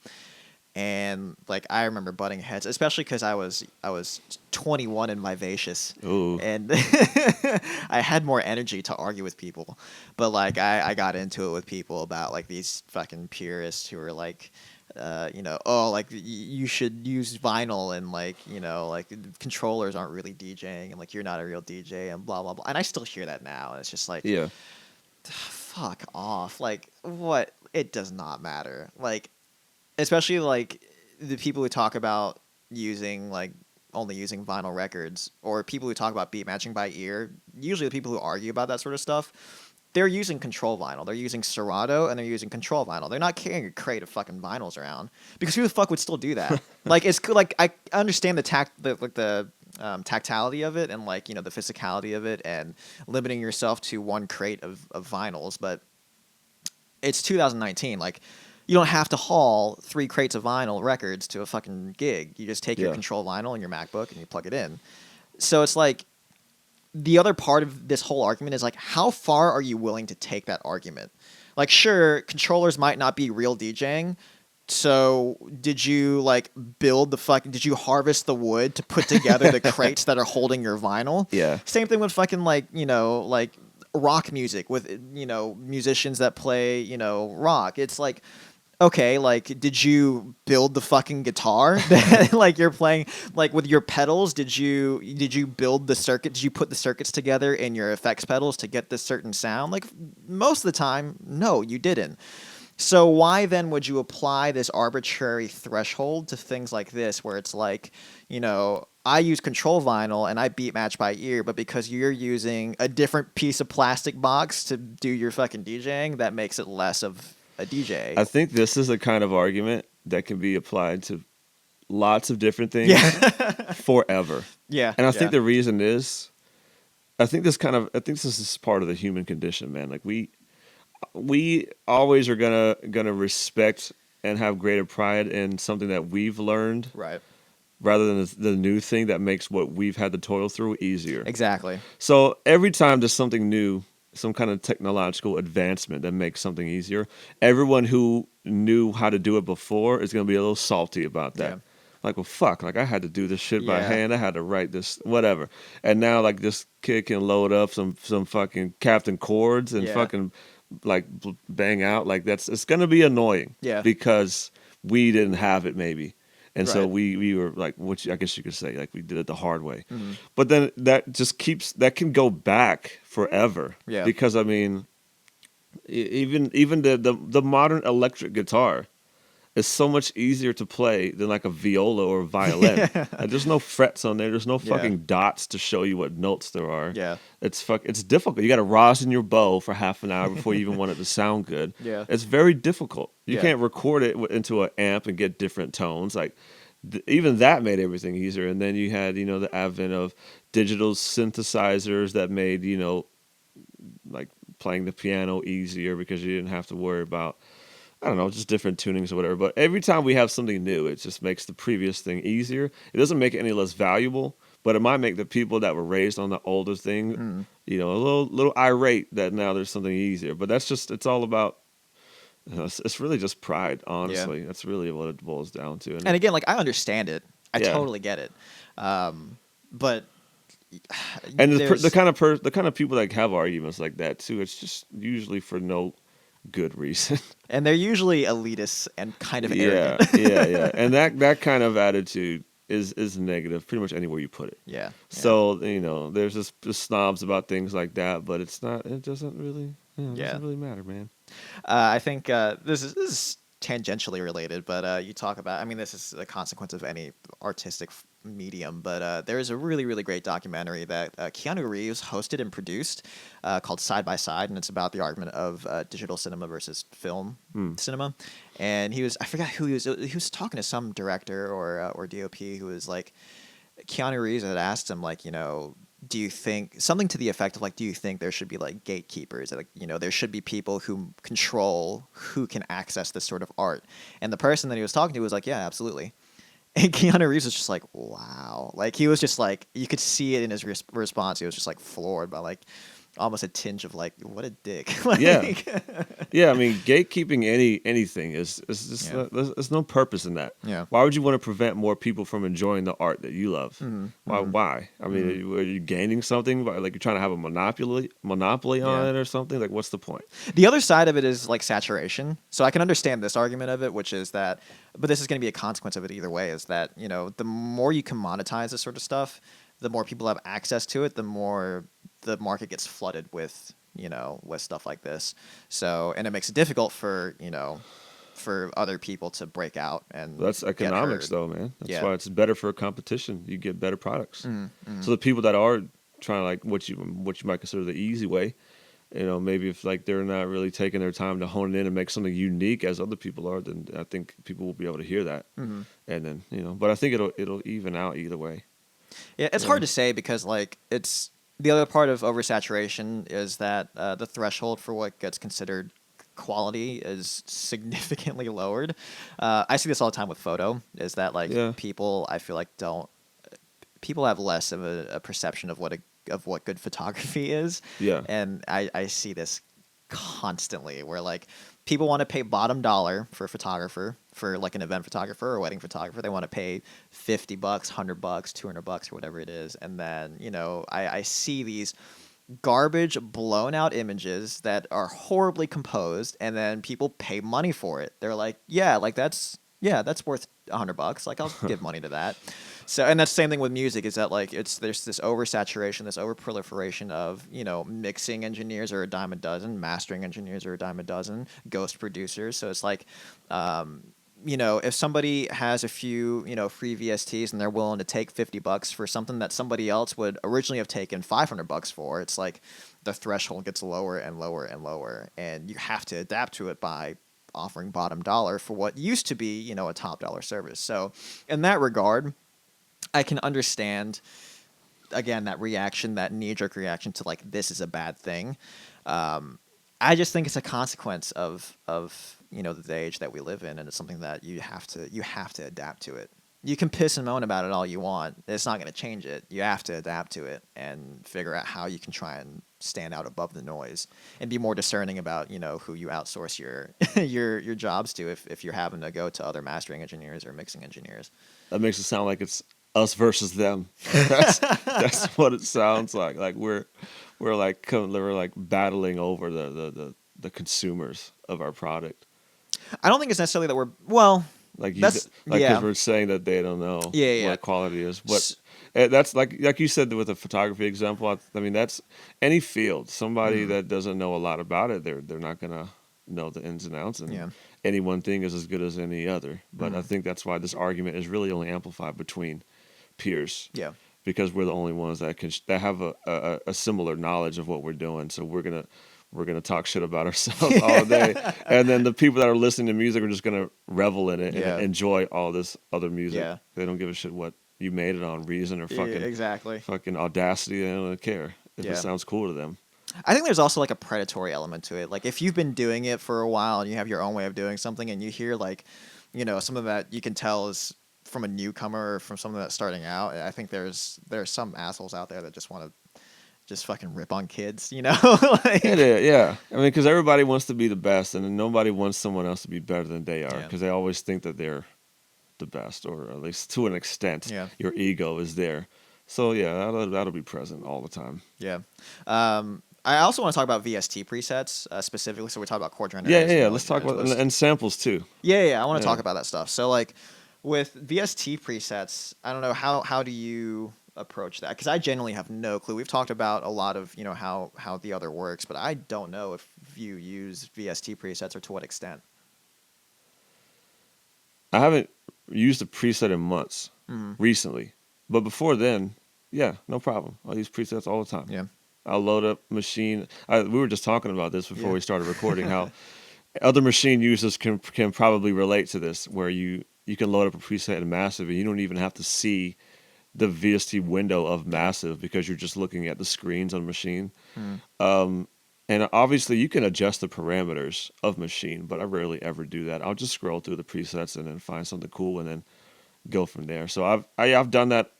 And like, I remember butting heads, especially because I was 21 and vivacious. Ooh. And I had more energy to argue with people. But like, I got into it with people about like these fucking purists who were like, like you should use vinyl, and like, like controllers aren't really DJing, and like you're not a real DJ, and blah blah blah. And I still hear that now, and it's just like, fuck off. Like, what? It does not matter. Like, especially like the people who talk about using like only using vinyl records, or people who talk about beat matching by ear. Usually the people who argue about that sort of stuff, they're using control vinyl. They're using Serato, and they're using control vinyl. They're not carrying a crate of fucking vinyls around, because who the fuck would still do that? Like, it's like, I understand the tactility of it, and like, the physicality of it, and limiting yourself to one crate of vinyls, but it's 2019. Like, you don't have to haul 3 crates of vinyl records to a fucking gig. You just take your control vinyl and your MacBook and you plug it in. So it's like, the other part of this whole argument is like, how far are you willing to take that argument? Like, sure, controllers might not be real DJing. So did you like did you harvest the wood to put together the crates that are holding your vinyl? Yeah. Same thing with fucking like, like rock music with, musicians that play, rock. It's like, okay, like, did you build the fucking guitar? Like, you're playing, like, with your pedals, did you build the circuit? Did you put the circuits together in your effects pedals to get this certain sound? Like, most of the time, no, you didn't. So why then would you apply this arbitrary threshold to things like this, where it's like, I use control vinyl and I beat match by ear, but because you're using a different piece of plastic box to do your fucking DJing, that makes it less of a DJ. I think this is a kind of argument that can be applied to lots of different things Yeah. forever. Yeah. And I Yeah. think the reason is, I think this is part of the human condition, man. Like we always are gonna respect and have greater pride in something that we've learned Right. rather than the new thing that makes what we've had to toil through easier. Exactly. So every time there's something new, some kind of technological advancement that makes something easier, everyone who knew how to do it before is going to be a little salty about that. Yeah. Like, well, fuck, like I had to do this shit by Yeah. hand. I had to write this, whatever. And now, like, this kid can load up some fucking Captain Chords and Yeah. fucking like bang out. Like, it's going to be annoying. Yeah. Because we didn't have it, maybe. And so Right. we were like, I guess you could say, like we did it the hard way. Mhm. But then that can go back forever. Yeah. Because I mean, even the modern electric guitar is so much easier to play than like a viola or a violin. Like, there's no frets on there. There's no Yeah. fucking dots to show you what notes there are. Yeah. It's difficult. You got to rosin your bow for half an hour before you even want it to sound good. Yeah. It's very difficult. You Yeah. can't record it into an amp and get different tones. Like even that made everything easier. And then you had the advent of digital synthesizers that made like playing the piano easier because you didn't have to worry about, I don't know, just different tunings or whatever. But every time we have something new, it just makes the previous thing easier. It doesn't make it any less valuable, but it might make the people that were raised on the older thing, a little irate that now there's something easier. But it's all about, it's really just pride, honestly. That's really what it boils down to. And again, like, I understand it. I Yeah. totally get it. But And there's- the kind of people that have arguments like that too, it's just usually for no good reason. and they're usually elitist and kind of Yeah, arrogant. yeah. And that kind of attitude is negative pretty much anywhere you put it. Yeah. So there's just snobs about things like that, but it doesn't really, it Yeah. doesn't really matter, man. I think this is tangentially related, but you talk about. I mean, this is a consequence of any artistic medium, but there is a really, really great documentary that Keanu Reeves hosted and produced called Side by Side, and it's about the argument of digital cinema versus film cinema. And I forgot who he was talking to, some director or DOP who was like, Keanu Reeves had asked him, like, do you think something to the effect of, like, do you think there should be like gatekeepers, like, there should be people who control who can access this sort of art? And the person that he was talking to was like, yeah, absolutely. And Keanu Reeves was just like, wow. Like, he was just like, you could see it in his response. He was just like floored by like almost a tinge of like, what a dick. Like, Yeah. I mean, gatekeeping anything is just there's no purpose in that. Yeah. Why would you want to prevent more people from enjoying the art that you love? Mhm. Why? I mean, are you gaining something by, like, you're trying to have a monopoly on Yeah. it or something? Like, what's the point? The other side of it is like saturation. So I can understand this argument of it, which is that, but this is going to be a consequence of it either way, is that, the more you can monetize this sort of stuff, the more people have access to it, the more the market gets flooded with, with stuff like this. So, and it makes it difficult for other people to break out and That's get economics, heard. though, man. That's Yeah. why it's better for a competition. You get better products. Mm-hmm. So the people that are trying to, like, what you might consider the easy way, maybe if like they're not really taking their time to hone it in and make something unique as other people are, then I think people will be able to hear that. Mm-hmm. And then but I think it'll even out either way. Yeah, it's hard to say because, like, it's the other part of oversaturation is that the threshold for what gets considered quality is significantly lowered. I see this all the time with photo. Is that, like, people, I feel like, people have less of a perception of what good photography is. Yeah. And I see this constantly where, like, people want to pay bottom dollar for a photographer, for like an event photographer or a wedding photographer. They want to pay $50, $100, $200, or whatever it is. And then, I see these garbage, blown out images that are horribly composed, and then people pay money for it. They're like, that's worth $100. Like, I'll give money to that. So, and that's the same thing with music. Is that like there's this oversaturation, this overproliferation of mixing engineers are a dime a dozen, mastering engineers are a dime a dozen, ghost producers. So it's like. If somebody has a few, free VSTs and they're willing to take $50 for something that somebody else would originally have taken $500 for, it's like the threshold gets lower and lower and lower, and you have to adapt to it by offering bottom dollar for what used to be, a top dollar service. So in that regard, I can understand, again, that reaction, that knee-jerk reaction to like, this is a bad thing. I just think it's a consequence of the age that we live in, and it's something that you have to adapt to it. You can piss and moan about it all you want. It's not going to change it. You have to adapt to it and figure out how you can try and stand out above the noise and be more discerning about who you outsource your your jobs to if you're having to go to other mastering engineers or mixing engineers. That makes it sound like it's us versus them. That's what it sounds like. Like we're like battling over the consumers of our product. I don't think it's necessarily that we're because we're saying that they don't know what quality is. But that's like you said with the photography example. I mean, that's any field. Somebody that doesn't know a lot about it, they're not gonna know the ins and outs, and any one thing is as good as any other. But I think that's why this argument is really only amplified between peers. Yeah. Because we're the only ones that have a similar knowledge of what we're doing. So we're gonna talk shit about ourselves all day, and then the people that are listening to music are just gonna revel in it and enjoy all this other music. Yeah. They don't give a shit what you made it on, Reason or fucking Audacity. They don't care if it sounds cool to them. I think there's also like a predatory element to it. Like if you've been doing it for a while and you have your own way of doing something, and you hear like, something that you can tell is from a newcomer or from someone that's starting out, I think there's some assholes out there that just want to just fucking rip on kids, like, yeah. I mean, because everybody wants to be the best, and nobody wants someone else to be better than they are, because they always think that they're the best, or at least to an extent. Yeah. Your ego is there. So yeah, that'll be present all the time. Yeah. I also want to talk about VST presets specifically. So we talk about chord generators. Yeah. Let's talk about and samples too. Yeah. I want to talk about that stuff. So like with VST presets, I don't know how do you approach that? Because I genuinely have no clue. We've talked about a lot of how the other works, but I don't know if you use VST presets or to what extent. I haven't used a preset in months recently, but before then, no problem. I use presets all the time. Yeah. I'll load up machine. We were just talking about this before we started recording, how other machine users can probably relate to this, where you can load up a preset in Massive and you don't even have to see the VST window of Massive because you're just looking at the screens on machine. And obviously you can adjust the parameters of machine, but I rarely ever do that. I'll just scroll through the presets and then find something cool and then go from there. So I've done that.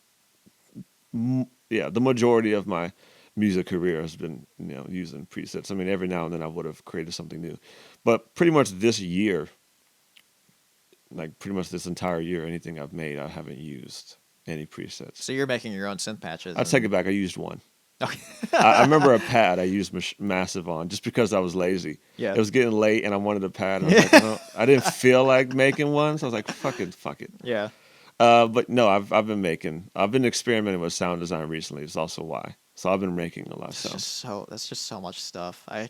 The majority of my music career has been using presets. I mean, every now and then I would have created something new, but pretty much this year, like pretty much this entire year, anything I've made, I haven't used any presets. So you're making your own synth patches. I take it back. I used one. I remember a pad I used Massive on just because I was lazy. Yeah. It was getting late and I wanted a pad. And I was like, I didn't feel like making one, so I was like, fuck it. Yeah. But no, I've been experimenting with sound design recently. It's also why. So I've been making a lot of stuff. That's just so much stuff. I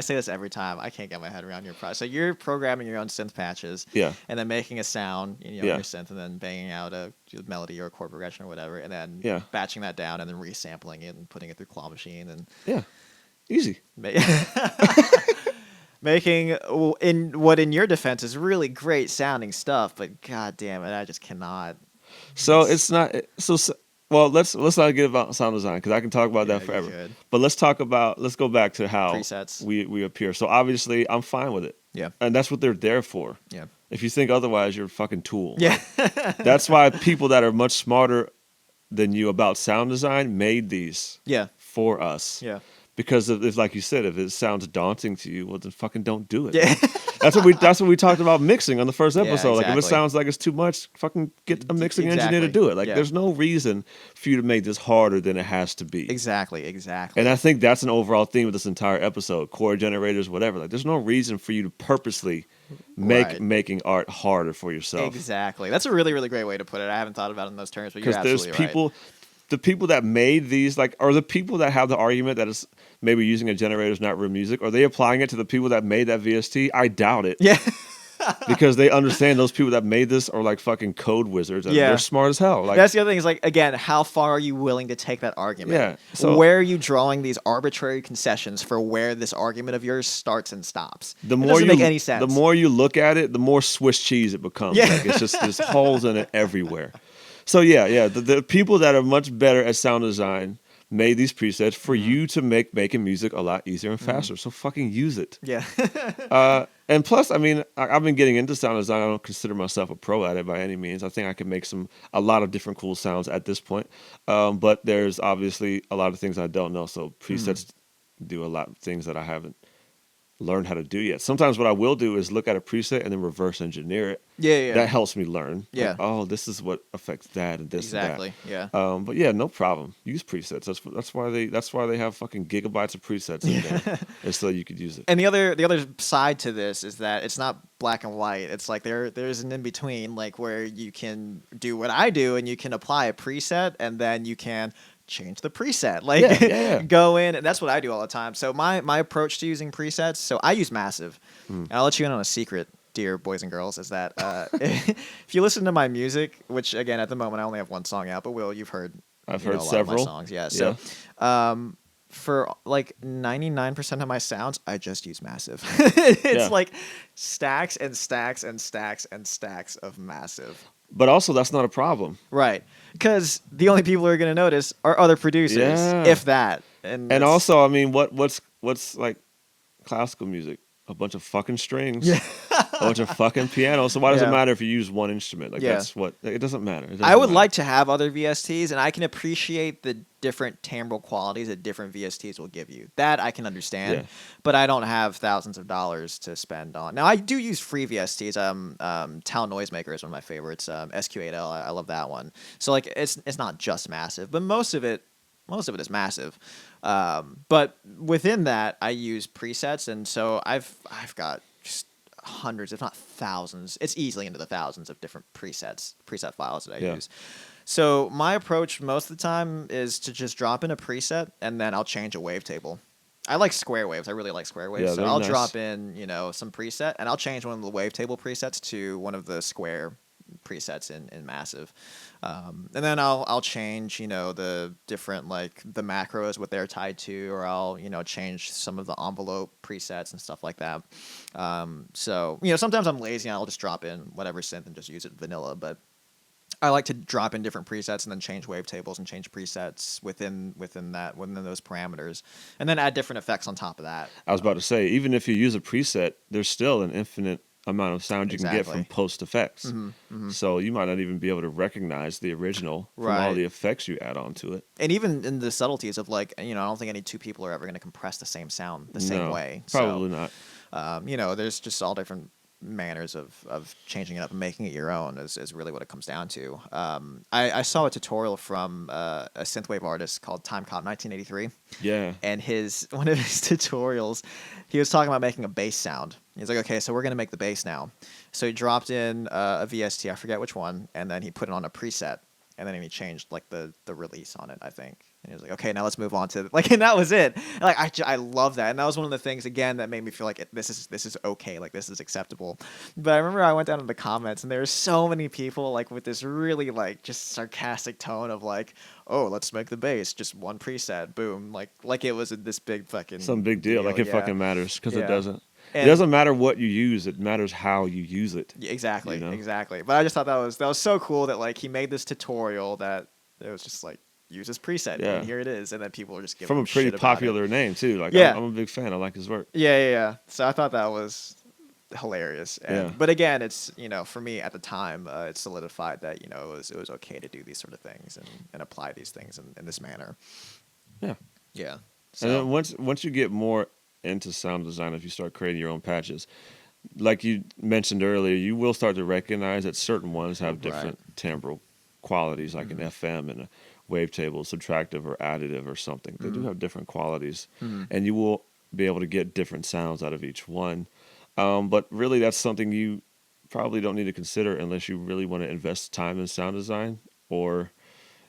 say this every time. I can't get my head around your process. So you're programming your own synth patches, and then making a sound, your synth, and then banging out a melody or a chord progression or whatever, and then batching that down and then resampling it and putting it through Claw Machine and easy. Making in your defense is really great sounding stuff, but god damn it, I just cannot. So it's not so. Well, let's not get about sound design because I can talk about that forever. But let's go back to how presets we appear. So obviously, I'm fine with it. Yeah, and that's what they're there for. Yeah. If you think otherwise, you're a fucking tool. Yeah. That's why people that are much smarter than you about sound design made these. For us. Yeah. Because if, like you said, if it sounds daunting to you, well, then fucking don't do it. Yeah. That's what we talked about mixing on the first Yeah, episode. Like if it exactly. sounds like it's too much, fucking get a mixing engineer to Exactly. do it. Like Yeah. there's no reason for you to make this harder than it has to be. Exactly. And I think that's an overall theme of this entire episode. Chord generators, whatever. Like there's no reason for you to purposely make Right. making art harder for yourself. Exactly. That's a really, really great way to put it. I haven't thought about it in those terms, but you're Because there's absolutely right. people, the people that made these, like, are the people that have the argument that it's maybe using a generator is not real music. Are they applying it to the people that made that VST? I doubt it. Yeah. Because they understand those people that made this are like fucking code wizards. And Yeah. they're smart as hell. Like, That's the other thing is like, again, how far are you willing to take that argument? Yeah, so- where are you drawing these arbitrary concessions for where this argument of yours starts and stops? the It more doesn't you make any sense. the more you look at it, the more Swiss cheese it becomes. Yeah. Like it's just there's holes in it everywhere. So yeah. The people that are much better at sound design made these presets for you to make making music a lot easier and faster. So fucking use it. Yeah. And plus, I mean, I've been getting into sound design. I don't consider myself a pro at it by any means. I think I can make a lot of different cool sounds at this point. But there's obviously a lot of things I don't know. So presets do a lot of things that I haven't learned how to do yet. Sometimes what I will do is look at a preset and then reverse engineer it. Yeah. That helps me learn. Yeah. Like, oh, this is what affects that and this Exactly. and Yeah. that. But yeah, no problem. Use presets. That's why they have fucking gigabytes of presets in there. It's so you could use it. And the other side to this is that it's not black and white. It's like there's an in between, like where you can do what I do and you can apply a preset and then you can change the preset. Like Yeah. go in, and that's what I do all the time. So my approach to using presets, so I use Massive. And I'll let you in on a secret, dear boys and girls, is that if you listen to my music, which again at the moment I only have one song out, but Will, you've heard I've you know, heard a lot several of my songs. Yeah. So for like 99% of my sounds, I just use Massive. It's Yeah. like stacks and stacks and stacks and stacks of Massive. But also, that's not a problem. Right. Because the only people who are going to notice are other producers, Yeah. if that. And it's- Also, I mean, what's like classical music? A bunch of fucking strings. Yeah. A bunch of fucking piano. So why does it Yeah. matter if you use one instrument? Like Yeah. that's what it doesn't matter. It doesn't I would matter. like to have other VSTs, and I can appreciate the different timbral qualities that different VSTs will give you. That I can understand, Yeah. but I don't have thousands of dollars to spend on. Now, I do use free VSTs. Town Noisemaker is one of my favorites. SQ8L, I love that one. So like, it's not just Massive, but most of it is Massive. But within that, I use presets, and so I've got just hundreds, if not thousands. It's easily into the thousands of different preset files that I Yeah. use. So my approach most of the time is to just drop in a preset, and then I'll change a wavetable. I like square waves. I really like square waves. Yeah, so they're I'll nice. drop in, some preset, and I'll change one of the wavetable presets to one of the square presets in Massive. And then I'll change, the different, like, the macros, what they're tied to, or I'll, change some of the envelope presets and stuff like that. So, sometimes I'm lazy and I'll just drop in whatever synth and just use it vanilla, but I like to drop in different presets and then change wavetables and change presets within those parameters, and then add different effects on top of that. I was about to say, even if you use a preset, there's still an infinite amount of sound you can get Exactly. from post effects. So you might not even be able to recognize the original from all Right. the effects you add onto it. And even in the subtleties of, like, I don't think any two people are ever going to compress the same sound the same No, way. Probably not. So, there's just all different manners of changing it up and making it your own is really what it comes down to. I saw a tutorial from a synthwave artist called Timecodes 1983. Yeah. And one of his tutorials, he was talking about making a bass sound. He's like, okay, so we're going to make the bass now. So he dropped in a VST, I forget which one, and then he put it on a preset, and then he changed, like, the release on it, I think. And he was like, okay, now let's move on to, like, and that was it. And, like, I love that. And that was one of the things, again, that made me feel like this is okay, like, this is acceptable. But I remember I went down in the comments, and there were so many people, like, with this really, like, just sarcastic tone of, like, oh, let's make the bass, just one preset, boom, like it was this big fucking Some big deal. Like it yeah. fucking matters because it Yeah. doesn't. It And- doesn't matter what you use. It matters how you use it. Yeah, exactly, You know? exactly. But I just thought that was so cool that, like, he made this tutorial that it was just like, use this preset, Yeah. and here it is, and then people were just giving From a him pretty shit about it. popular name too. Like Yeah. I'm a big fan. I like his work. Yeah. So I thought that was hilarious. And, Yeah. But again, it's, for me at the time, it solidified that, it was okay to do these sort of things and apply these things in this manner. Yeah. Yeah. And then So once you get more into sound design, if you start creating your own patches, like you mentioned earlier, you will start to recognize that certain ones have different timbral qualities, like an FM and a wavetable, subtractive or additive or something. They do have different qualities, and you will be able to get different sounds out of each one. But really, that's something you probably don't need to consider unless you really want to invest time in sound design, or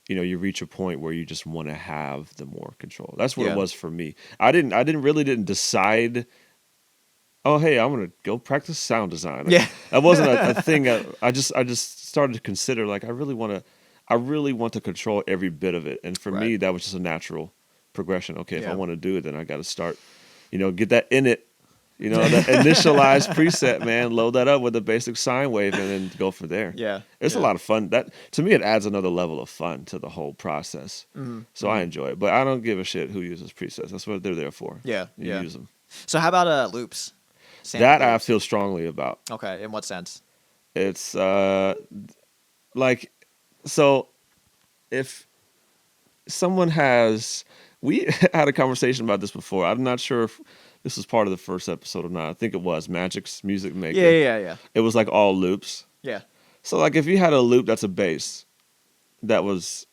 you reach a point where you just want to have the more control. That's what it Yeah. was for me. I didn't decide, oh hey, I'm gonna go practice sound design. Like, Yeah. that wasn't a thing. I just started to consider, like, I really want to control every bit of it. And for Right. me, that was just a natural progression. Okay, if I Yeah. want to do it, then I got to start, get that in it, that initialized preset, man, load that up with a basic sine wave and then go from there. Yeah. It's a Yeah. lot of fun. That, to me, it adds another level of fun to the whole process. So I enjoy it, but I don't give a shit who uses presets. That's what they're there for. Yeah. You Yeah. use them. So how about loops? Sample That I loops. feel strongly about. Okay. In what sense? It's like, so if someone has, we had a conversation about this before. I'm not sure if this was part of the first episode or not. I think it was Magic's music maker. Yeah. Yeah. Yeah. It was like all loops. Yeah. So like if you had a loop that's a bass that was,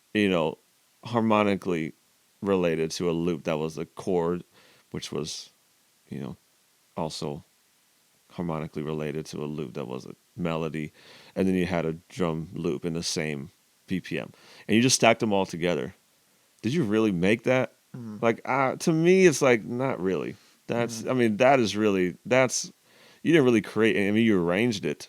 harmonically related to a loop that was a chord, which was, also harmonically related to a loop that was a melody, and then you had a drum loop in the same BPM, and you just stacked them all together. Did you really make that? Like, to me, it's like, not really. I mean, that's you didn't really create. I mean, you arranged it.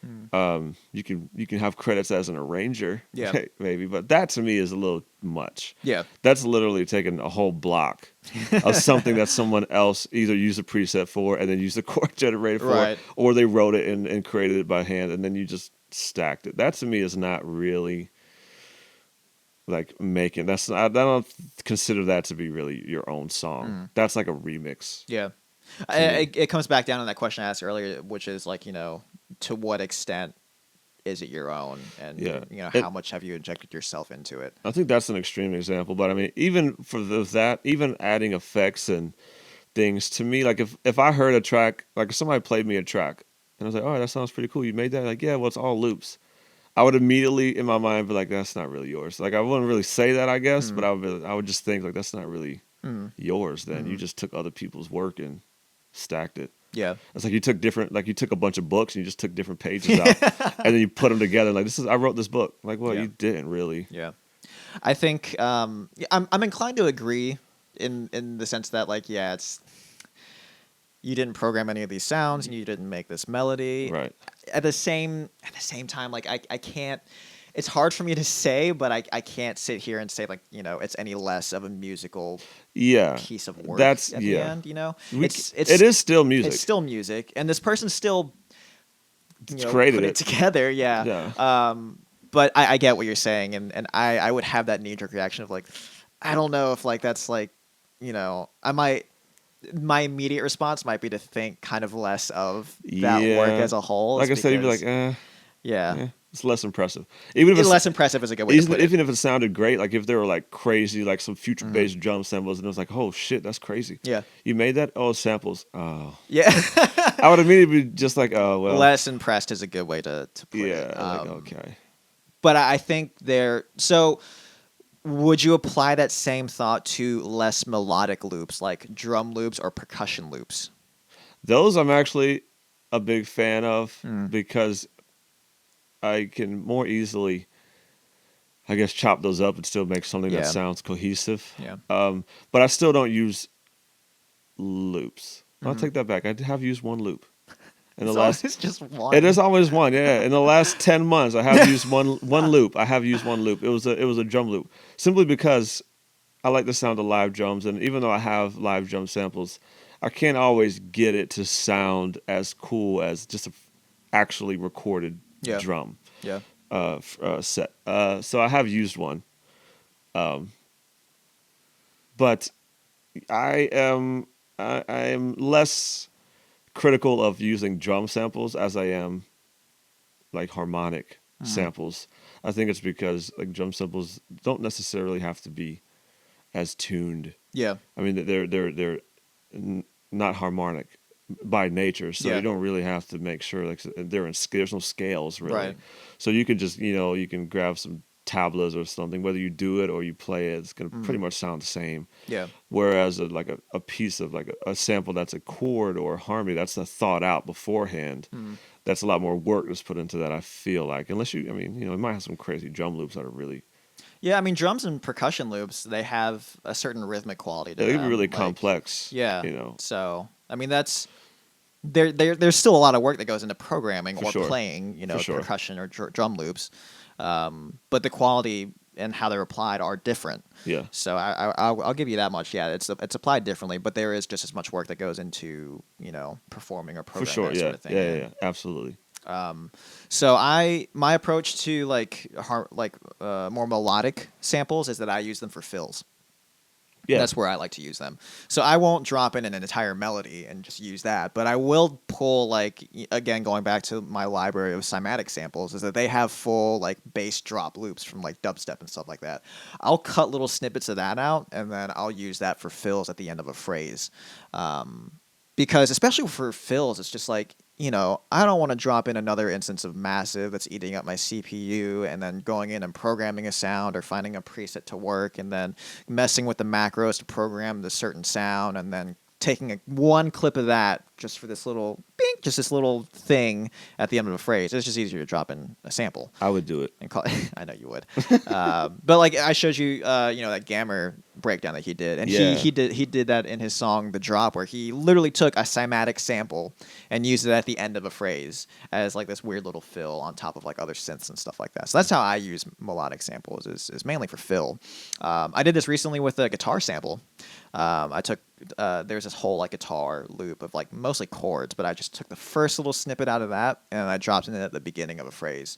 You can have credits as an arranger, Yeah. maybe, but that to me is a little much. Yeah. That's literally taking a whole block of something that someone else either used a preset for and then used a chord generator for, Right. or they wrote it and created it by hand and then you just stacked it. That to me is not really like making. I don't consider that to be really your own song. That's like a remix. Yeah. me. It comes back down to that question I asked earlier, which is like, to what extent is it your own, and Yeah. how much have you injected yourself into it? I think that's an extreme example, but I mean, even for that, even adding effects and things to me, like if I heard a track, like if somebody played me a track, and I was like, "Oh, that sounds pretty cool. You made that?" Like, yeah, well, it's all loops. I would immediately in my mind be like, "That's not really yours." Like, I wouldn't really say that, I guess, but I would just think like, "That's not really yours." Then you just took other people's work and stacked it. Yeah. It's like you took a bunch of books and you just took different pages out, and then you put them together. Like, I wrote this book. Like, well, Yeah. you didn't really. Yeah. I think I'm inclined to agree in the sense that, like, yeah, it's, you didn't program any of these sounds and you didn't make this melody. Right. At the same time, like, I can't, it's hard for me to say, but I can't sit here and say, like, it's any less of a musical Yeah. piece of work That's at yeah. the end, It is still music. It's still music, and this person still created put it. it together. Yeah. Yeah. But I get what you're saying, and I would have that knee jerk reaction of like, I don't know if like that's like, my immediate response might be to think kind of less of that work Yeah. as a whole. Like I said, you'd be like, yeah. it's less impressive. Even if it's Less impressive is a good way to put it. even if it sounded great, like if they were like crazy, like some future based drum samples, and it was like, oh shit, that's crazy. Yeah. You made that? Oh, samples. Oh. Yeah. I would immediately be just like, oh well. Less impressed is a good way to put it. Yeah. Like, okay. But I think so would you apply that same thought to less melodic loops, like drum loops or percussion loops? Those I'm actually a big fan of because I can more easily, I guess, chop those up and still make something that sounds cohesive. Yeah. But I still don't use loops. I'll take that back. I have used one loop. In the last, it's just one. it is always one, yeah. In the last 10 months, I have used one loop. I have used one loop. It was a drum loop, simply because I like the sound of live drums, and even though I have live drum samples, I can't always get it to sound as cool as just a actually recorded drum Yeah. set. So I have used one, but I am less critical of using drum samples as I am like harmonic samples. I think it's because like drum samples don't necessarily have to be as tuned. Yeah. I mean, they're not harmonic, by nature, so Yeah. you don't really have to make sure like they're in there's no scales really. Right. So you can just you can grab some tablas or something. Whether you do it or you play it, it's gonna pretty much sound the same. Yeah. Whereas a piece of like a sample that's a chord or a harmony that's a thought out beforehand. That's a lot more work that's put into that. I feel like unless you, I mean, it might have some crazy drum loops that are really Yeah, I mean drums and percussion loops, they have a certain rhythmic quality to they can be them. really Like, complex. yeah. So, I mean that's there's still a lot of work that goes into programming For or sure. playing, For sure. percussion or drum loops. But the quality and how they're applied are different. Yeah. So I'll give you that much. Yeah, it's applied differently, but there is just as much work that goes into performing or For programming sure. that Yeah. sort of thing. Yeah. Absolutely. So my approach to more melodic samples is that I use them for fills. Yeah. That's where I like to use them. So I won't drop in an entire melody and just use that, but I will pull again going back to my library of cymatic samples is that they have full like bass drop loops from like dubstep and stuff like that. I'll cut little snippets of that out and then I'll use that for fills at the end of a phrase. Because especially for fills, it's just like, I don't want to drop in another instance of massive that's eating up my CPU and then going in and programming a sound or finding a preset to work and then messing with the macros to program the certain sound and then taking one clip of that just for this little just this little thing at the end of a phrase. It's just easier to drop in a sample. I would do it. And call I know you would. But like I showed you, that Gammer breakdown that he did, and Yeah. he did that in his song "The Drop," where he literally took a cymatic sample and used it at the end of a phrase as like this weird little fill on top of like other synths and stuff like that. So that's how I use melodic samples is mainly for fill. I did this recently with a guitar sample. I took there's this whole like guitar loop of like mostly chords, but I just took the first little snippet out of that and I dropped it in at the beginning of a phrase,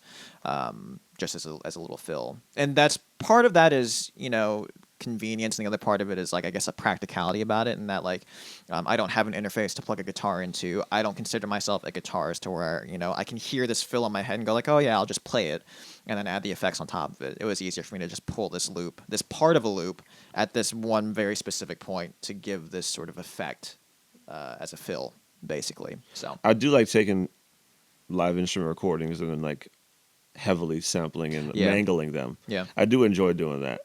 just as a little fill. And that's part of that is convenience, and the other part of it is like I guess a practicality about it, and that like I don't have an interface to plug a guitar into. I don't consider myself a guitarist to where I can hear this fill in my head and go like, oh yeah, I'll just play it and then add the effects on top of it. It was easier for me to just pull this loop, this part of a loop, at this one very specific point to give this sort of effect as a fill, basically. So I do like taking live instrument recordings and then like heavily sampling and mangling them. Yeah. I do enjoy doing that.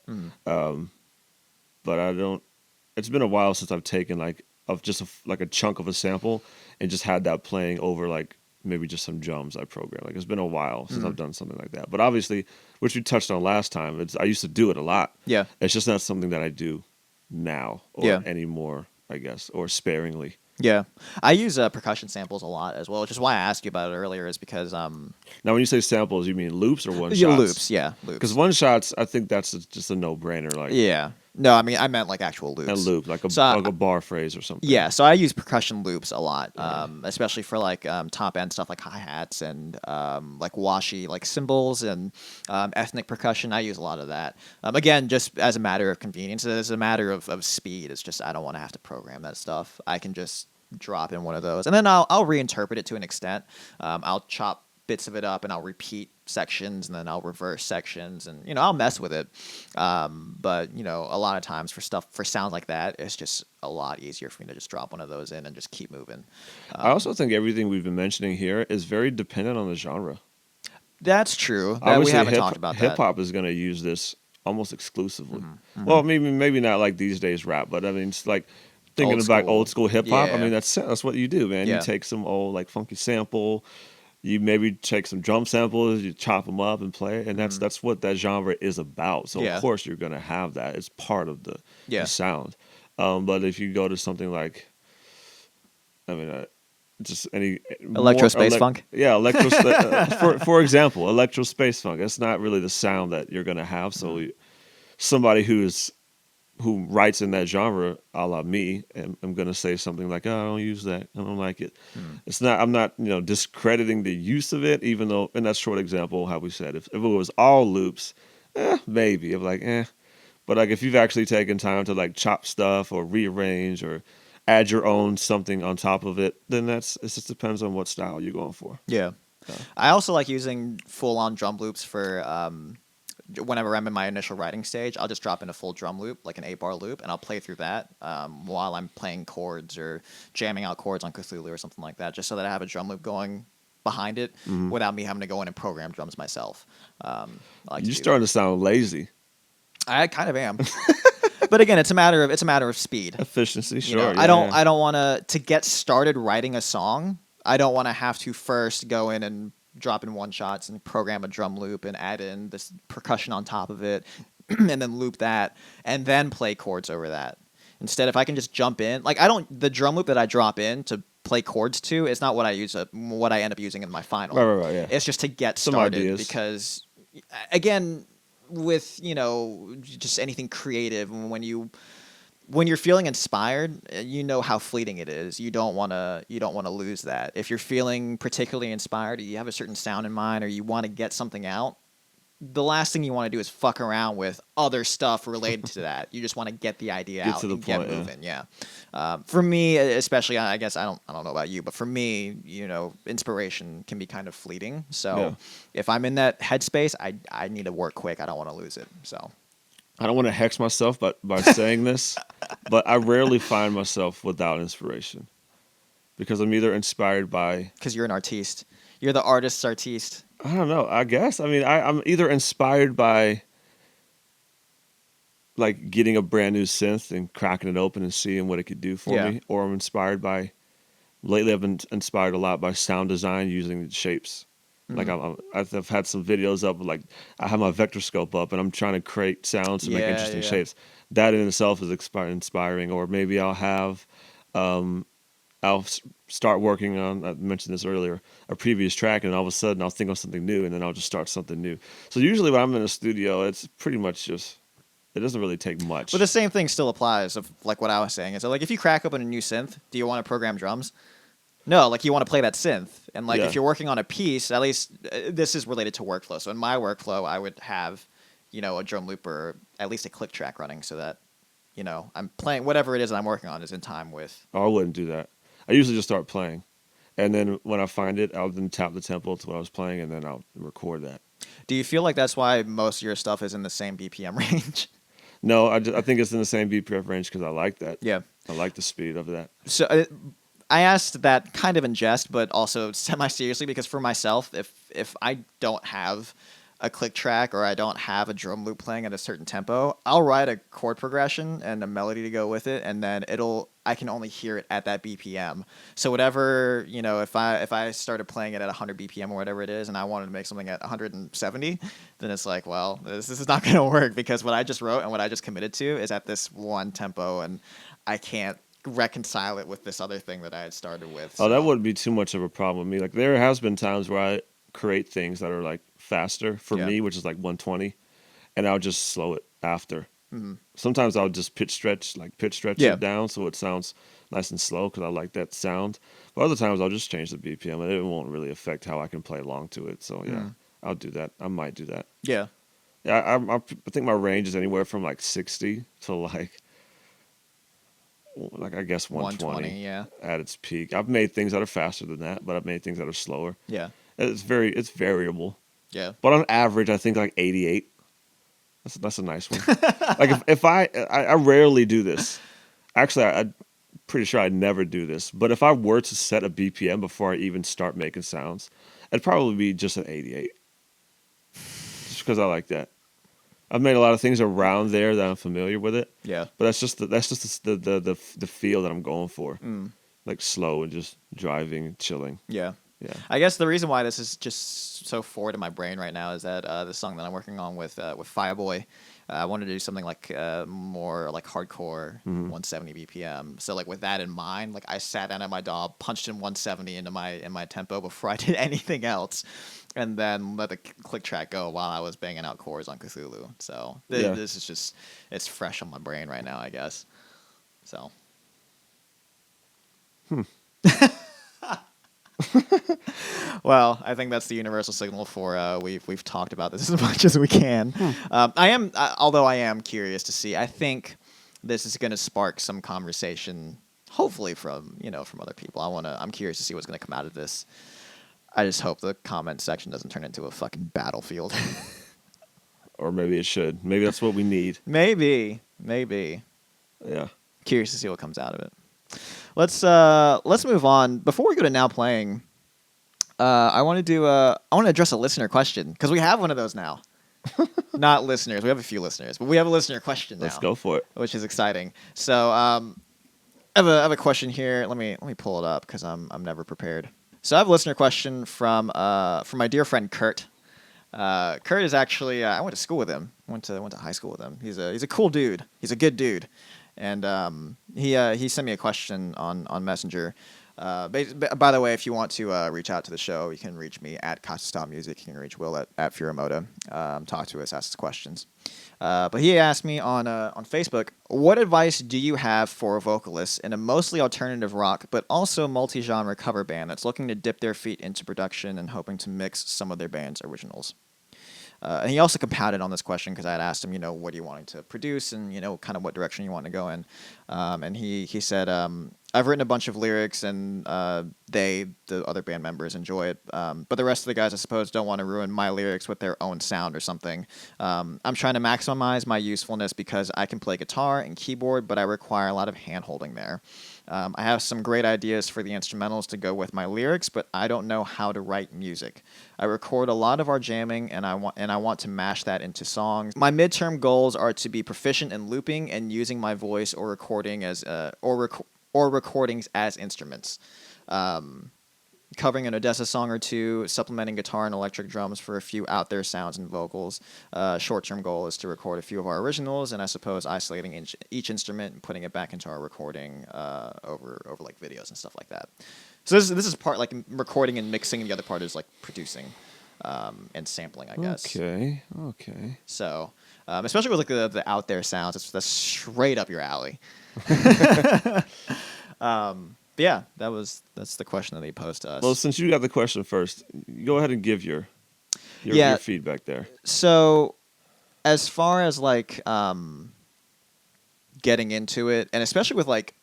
But I don't. It's been a while since I've taken like a chunk of a sample and just had that playing over like maybe just some drums I programmed. Like it's been a while since I've done something like that. But obviously, which we touched on last time, I used to do it a lot. Yeah. It's just not something that I do now or anymore, I guess, or sparingly. Yeah, I use percussion samples a lot as well, which is why I asked you about it earlier. Is because Now, when you say samples, you mean loops or one shots? loops, yeah, loops. Because one shots, I think that's just a no-brainer. Like no, I mean I meant like actual loops. And loop, like a bar phrase or something. Yeah, so I use percussion loops a lot, especially for like top end stuff like hi hats and like washi like cymbals and ethnic percussion. I use a lot of that. Again, just as a matter of convenience, as a matter of speed. It's just I don't want to have to program that stuff. I can just drop in one of those, and then I'll reinterpret it to an extent. I'll chop bits of it up and I'll repeat sections and then I'll reverse sections and I'll mess with it. But a lot of times for sounds like that, it's just a lot easier for me to just drop one of those in and just keep moving. I also think everything we've been mentioning here is very dependent on the genre. That's true. Obviously, we haven't talked about that. Hip hop is going to use this almost exclusively. Well, maybe not like these days rap, but I mean it's like thinking about old school hip hop. Yeah. I mean that's what you do, man. Yeah. You take some old like funky sample. You maybe take some drum samples, you chop them up and play it, and that's what that genre is about. So of course you're gonna have that. It's part of the sound. But if you go to something like, just any Electro space funk. Yeah, for example, electro space funk. It's not really the sound that you're gonna have. So somebody who writes in that genre, a la me, and I'm gonna say something like, "Oh, I don't use that. I don't like it." It's not. I'm not, discrediting the use of it. Even though, in that short example, how we said, if it was all loops, maybe. I'm like, But like, if you've actually taken time to like chop stuff or rearrange or add your own something on top of it, then it just depends on what style you're going for. Yeah. I also like using full on drum loops for whenever I'm in my initial writing stage, I'll just drop in a full drum loop, like an 8-bar loop, and I'll play through that while I'm playing chords or jamming out chords on Cthulhu or something like that, just so that I have a drum loop going behind it without me having to go in and program drums myself. I like You're to do starting that. to sound lazy. I kind of am. But again, it's a matter of speed. Efficiency, You sure. know, Yeah, I don't want to get started writing a song. I don't want to have to first go in and drop in one shots and program a drum loop and add in this percussion on top of it and then loop that and then play chords over that. Instead, if I can just jump in, like the drum loop that I drop in to play chords to is not what I use, what I end up using in my final. Right, yeah. It's just to get Some started ideas. because, again, with, just anything creative, when you're feeling inspired, you know how fleeting it is. You don't want to lose that. If you're feeling particularly inspired, or you have a certain sound in mind, or you want to get something out, the last thing you want to do is fuck around with other stuff related to that. You just want to get the idea Get out to the and point, get moving. Yeah. For me, especially, I guess I don't know about you, but for me, inspiration can be kind of fleeting. So Yeah. if I'm in that headspace, I need to work quick. I don't want to lose it. So. I don't want to hex myself by saying this, but I rarely find myself without inspiration because I'm either inspired by, Because you're an artiste. You're the artist's artiste. I don't know, I guess. I mean, I'm either inspired by like getting a brand new synth and cracking it open and seeing what it could do for Yeah. me, or I'm inspired by, lately I've been inspired a lot by sound design using shapes. Like I've had some videos up, like I have my vector scope up and I'm trying to create sounds to make Yeah, interesting yeah. shapes. That in itself is inspiring. Or maybe I'll have, start working on, I mentioned this earlier, a previous track, and all of a sudden I'll think of something new and then I'll just start something new. So usually when I'm in a studio, it's pretty much just, it doesn't really take much. But the same thing still applies of like what I was saying. Is like if you crack open a new synth, do you want to program drums? No, like you want to play that synth. And like Yeah. if you're working on a piece, at least this is related to workflow. So in my workflow, I would have, a drum loop or at least a click track running so that, I'm playing whatever it is that I'm working on is in time with. Oh, I wouldn't do that. I usually just start playing. And then when I find it, I'll then tap the tempo to what I was playing and then I'll record that. Do you feel like that's why most of your stuff is in the same BPM range? No, I think it's in the same BPF range because I like that. Yeah. I like the speed of that. So I asked that kind of in jest, but also semi-seriously because for myself, if I don't have a click track or I don't have a drum loop playing at a certain tempo, I'll write a chord progression and a melody to go with it, and then I can only hear it at that BPM. So whatever, if I started playing it at 100 BPM or whatever it is, and I wanted to make something at 170, then it's like, well, this is not going to work because what I just wrote and what I just committed to is at this one tempo, and I can't reconcile it with this other thing that I had started with. Oh, that wouldn't be too much of a problem with me. Like there has been times where I create things that are like faster for me, which is like 120, and I'll just slow it after. Mm-hmm. Sometimes I'll just pitch stretch it down so it sounds nice and slow because I like that sound. But other times I'll just change the BPM and it won't really affect how I can play along to it. So yeah, I'll do that. I might do that. Yeah. Yeah, I think my range is anywhere from like 60 to like I guess 120 yeah. at its peak. I've made things that are faster than that, but I've made things that are slower. Yeah. It's variable. Yeah. But on average, I think like 88. That's a nice one. Like if I rarely do this. Actually, I'm pretty sure I never do this. But if I were to set a BPM before I even start making sounds, it'd probably be just an 88. Just because I like that. I've made a lot of things around there that I'm familiar with it. Yeah. But that's just the feel that I'm going for. Like slow and just driving and chilling. Yeah. Yeah. I guess the reason why this is just so forward in my brain right now is that the song that I'm working on with Fireboy, I wanted to do something like more like hardcore 170 BPM. So like with that in mind, like I sat down at my DAW, punched in 170 into my tempo before I did anything else, and then let the click track go while I was banging out chords on Cthulhu. So this is just, it's fresh on my brain right now, I guess. So. Well, I think that's the universal signal for we've talked about this as much as we can. Although I am curious to see. I think this is going to spark some conversation, hopefully from other people. I'm curious to see what's going to come out of this. I just hope the comment section doesn't turn into a fucking battlefield. or maybe it should. Maybe that's what we need. Maybe. Yeah. Curious to see what comes out of it. Let's move on. Before we go to now playing, I want to address a listener question because we have one of those now. Not listeners. We have a few listeners, but we have a listener question now. Let's go for it. Which is exciting. So I have a question here. Let me pull it up because I'm never prepared. So I have a listener question from my dear friend Kurt. Kurt is actually I went to school with him. Went to high school with him. He's a cool dude. He's a good dude, and he sent me a question on Messenger. By the way, if you want to reach out to the show, you can reach me at Katsu Style Music. You can reach Will at Furamoda. Talk to us, ask us questions. But he asked me on Facebook, what advice do you have for vocalists in a mostly alternative rock, but also multi-genre cover band that's looking to dip their feet into production and hoping to mix some of their band's originals? And he also compounded on this question because I had asked him, what do you want to produce and, kind of what direction you want to go in. And he said, I've written a bunch of lyrics and the other band members, enjoy it. But the rest of the guys, I suppose, don't want to ruin my lyrics with their own sound or something. I'm trying to maximize my usefulness because I can play guitar and keyboard, but I require a lot of hand-holding there. I have some great ideas for the instrumentals to go with my lyrics, but I don't know how to write music. I record a lot of our jamming, and I want to mash that into songs. My midterm goals are to be proficient in looping and using my voice or recording as or recordings as instruments. Covering an Odessa song or two, supplementing guitar and electric drums for a few out there sounds and vocals. Short-term goal is to record a few of our originals, and I suppose isolating each instrument and putting it back into our recording over like videos and stuff like that. So this is part like recording and mixing, and the other part is like producing and sampling, I guess. Okay. So especially with like the out there sounds, that's straight up your alley. But yeah, that's the question that he posed to us. Well, since you got the question first, go ahead and give your feedback there. So, as far as like getting into it, and especially with like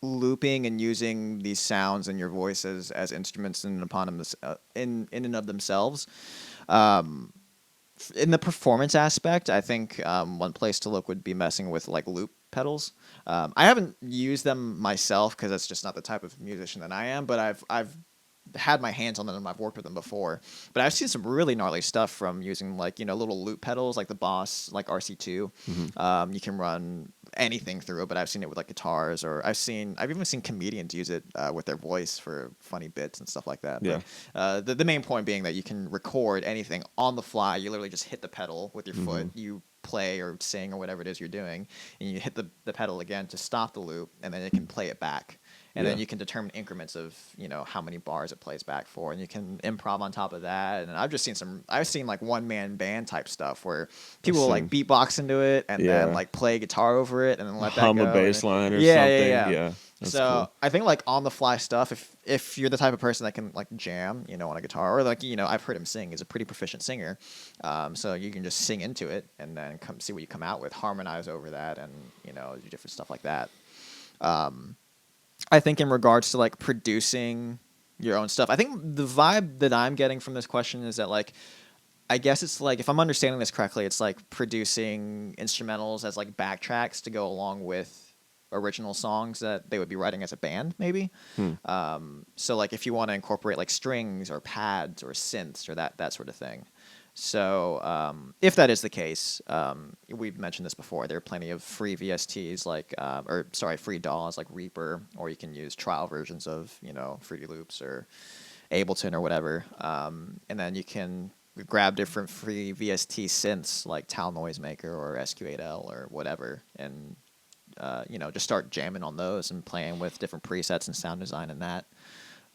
looping and using these sounds and your voices as instruments in and of themselves, in the performance aspect, I think one place to look would be messing with like loop pedals. I haven't used them myself because that's just not the type of musician that I am, but I've had my hands on them and I've worked with them before. But I've seen some really gnarly stuff from using like, little loop pedals like the Boss, like RC2. Mm-hmm. You can run anything through it, but I've seen it with like guitars, or I've even seen comedians use it with their voice for funny bits and stuff like that. Yeah. But, the main point being that you can record anything on the fly. You literally just hit the pedal with your foot. You play or sing or whatever it is you're doing, and you hit the pedal again to stop the loop, and then it can play it back. And then you can determine increments of, how many bars it plays back for, and you can improv on top of that. And I've seen like one man band type stuff where people will like beatbox into it and then like play guitar over it and then let that hum go. a bass line or something. Yeah. So cool. I think like on the fly stuff, if you're the type of person that can like jam, on a guitar, or like, I've heard him sing. He's a pretty proficient singer. So you can just sing into it and then come see what you come out with, harmonize over that, and, do different stuff like that. I think in regards to like producing your own stuff, I think the vibe that I'm getting from this question is that like, I guess it's like, if I'm understanding this correctly, it's like producing instrumentals as like backtracks to go along with original songs that they would be writing as a band, maybe. So like if you want to incorporate like strings or pads or synths or that sort of thing. So if that is the case, we've mentioned this before. There are plenty of free VSTs free DAWs like Reaper, or you can use trial versions of Fruity Loops or Ableton or whatever, and then you can grab different free VST synths like Tal Noisemaker or SQ8L or whatever, and just start jamming on those and playing with different presets and sound design and that,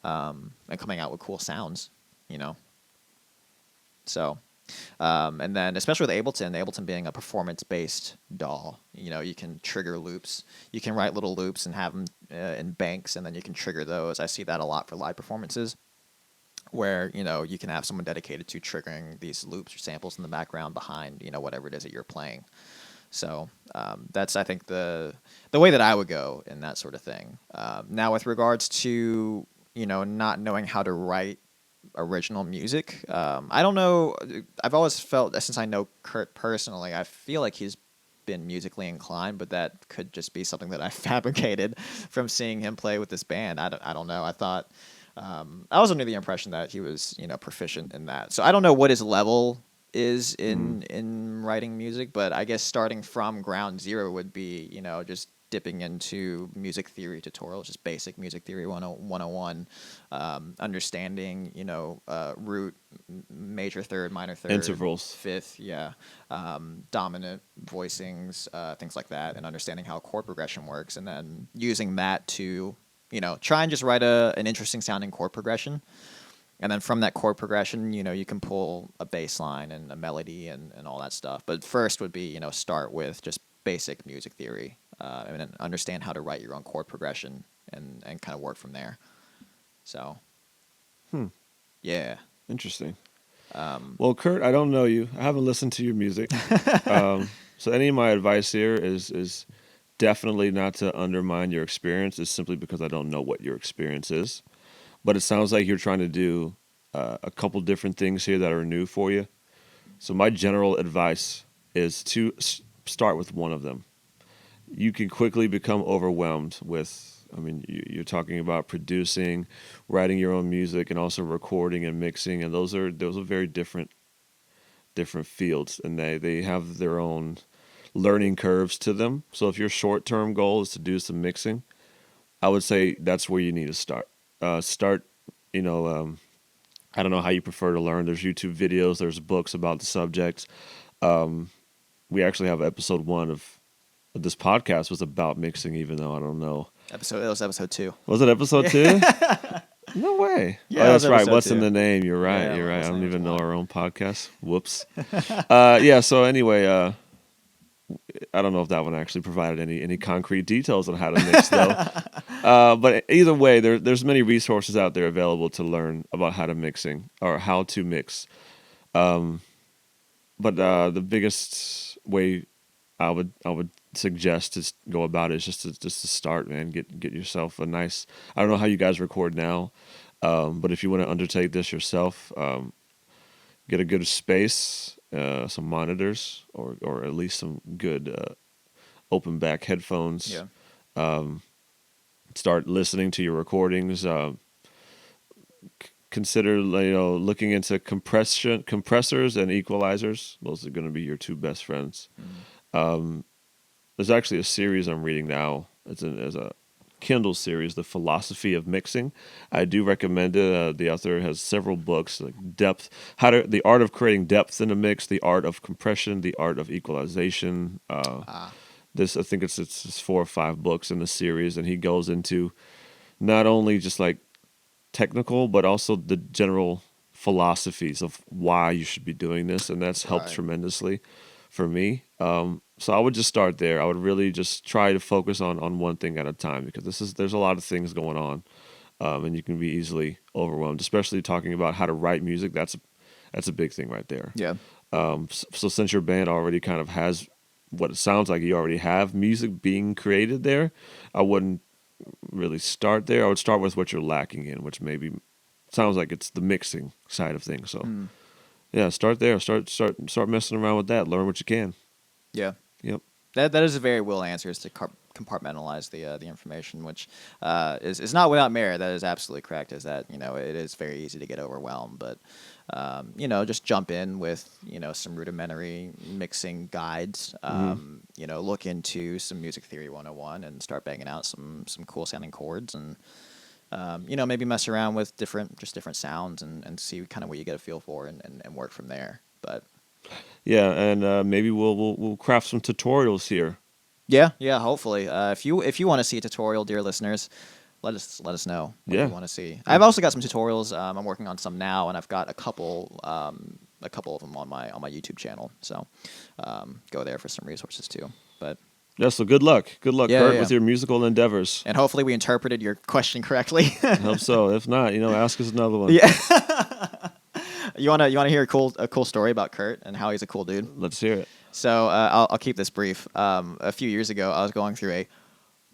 and coming out with cool sounds, So. And then, especially with Ableton being a performance-based DAW, you can trigger loops. You can write little loops and have them in banks, and then you can trigger those. I see that a lot for live performances, where you can have someone dedicated to triggering these loops or samples in the background behind whatever it is that you're playing. So that's, I think, the way that I would go in that sort of thing. Now, with regards to not knowing how to write original music. I don't know. I've always felt, since I know Kurt personally, I feel like he's been musically inclined, but that could just be something that I fabricated from seeing him play with this band. I don't know. I thought I was under the impression that he was, proficient in that. So I don't know what his level is in writing music, but I guess starting from ground zero would be, just dipping into music theory tutorials, just basic music theory 101, understanding, root, major third, minor third, Intervals, fifth, yeah, dominant voicings, things like that, and understanding how chord progression works, and then using that to, try and just write an interesting sounding chord progression. And then from that chord progression, you can pull a bass line and a melody and all that stuff. But first would be, start with just basic music theory, and then understand how to write your own chord progression and kind of work from there. So, yeah. Interesting. Well, Kurt, I don't know you. I haven't listened to your music. So any of my advice here is definitely not to undermine your experience. It's simply because I don't know what your experience is. But it sounds like you're trying to do a couple different things here that are new for you. So my general advice is to start with one of them. You can quickly become overwhelmed with, you're talking about producing, writing your own music, and also recording and mixing, and those are very different fields, and they have their own learning curves to them. So if your short-term goal is to do some mixing, I would say that's where you need to start. I don't know how you prefer to learn. There's YouTube videos, there's books about the subject. We actually have episode 1 of this podcast was about mixing, even though I don't know. It was episode 2. Was it episode 2? No way. Yeah, oh, that's right. What's 2. in the name? You're right. Yeah, You're right. I don't even know 1. our own podcast. Whoops. Yeah. So anyway, I don't know if that one actually provided any concrete details on how to mix, though. But either way, there's many resources out there available to learn about how to mix. But the biggest way I would suggest to go about it is just to start, man. Get yourself a nice. I don't know how you guys record now, but if you want to undertake this yourself, get a good space. Some monitors, or at least some good open back headphones. Yeah. Start listening to your recordings. Consider looking into compressors and equalizers. Those are going to be your two best friends. There's actually a series I'm reading now. It's a Kindle series, The Philosophy of Mixing. I do recommend it. The author has several books, like the art of creating depth in a mix, the art of compression, the art of equalization. I think it's 4 or 5 books in the series, and he goes into not only just like technical, but also the general philosophies of why you should be doing this, and that's helped tremendously for me. So I would just start there. I would really just try to focus on one thing at a time, because there's a lot of things going on, and you can be easily overwhelmed, especially talking about how to write music. That's a big thing right there. Yeah. So since your band already kind of has what it sounds like you already have music being created there, I wouldn't really start there. I would start with what you're lacking in, which maybe sounds like it's the mixing side of things. So yeah, start there. Start messing around with that. Learn what you can. Yeah. Yep. That is a very Will answer, is to compartmentalize the information, which is not without merit. That is absolutely correct. Is that it is very easy to get overwhelmed, but just jump in with some rudimentary mixing guides. Look into some music theory 101 and start banging out some cool sounding chords, and maybe mess around with different sounds and see kind of what you get a feel for, and work from there. But yeah, and maybe we'll craft some tutorials here. Yeah, hopefully. If you want to see a tutorial, dear listeners, let us know what you want to see. I've also got some tutorials. I'm working on some now, and I've got a couple of them on my YouTube channel. So go there for some resources too. But yeah, so good luck, Kurt, with your musical endeavors. And hopefully we interpreted your question correctly. I hope so. If not, ask us another one. Yeah. You wanna hear a cool story about Kurt and how he's a cool dude? Let's hear it. So I'll keep this brief. A few years ago, I was going through a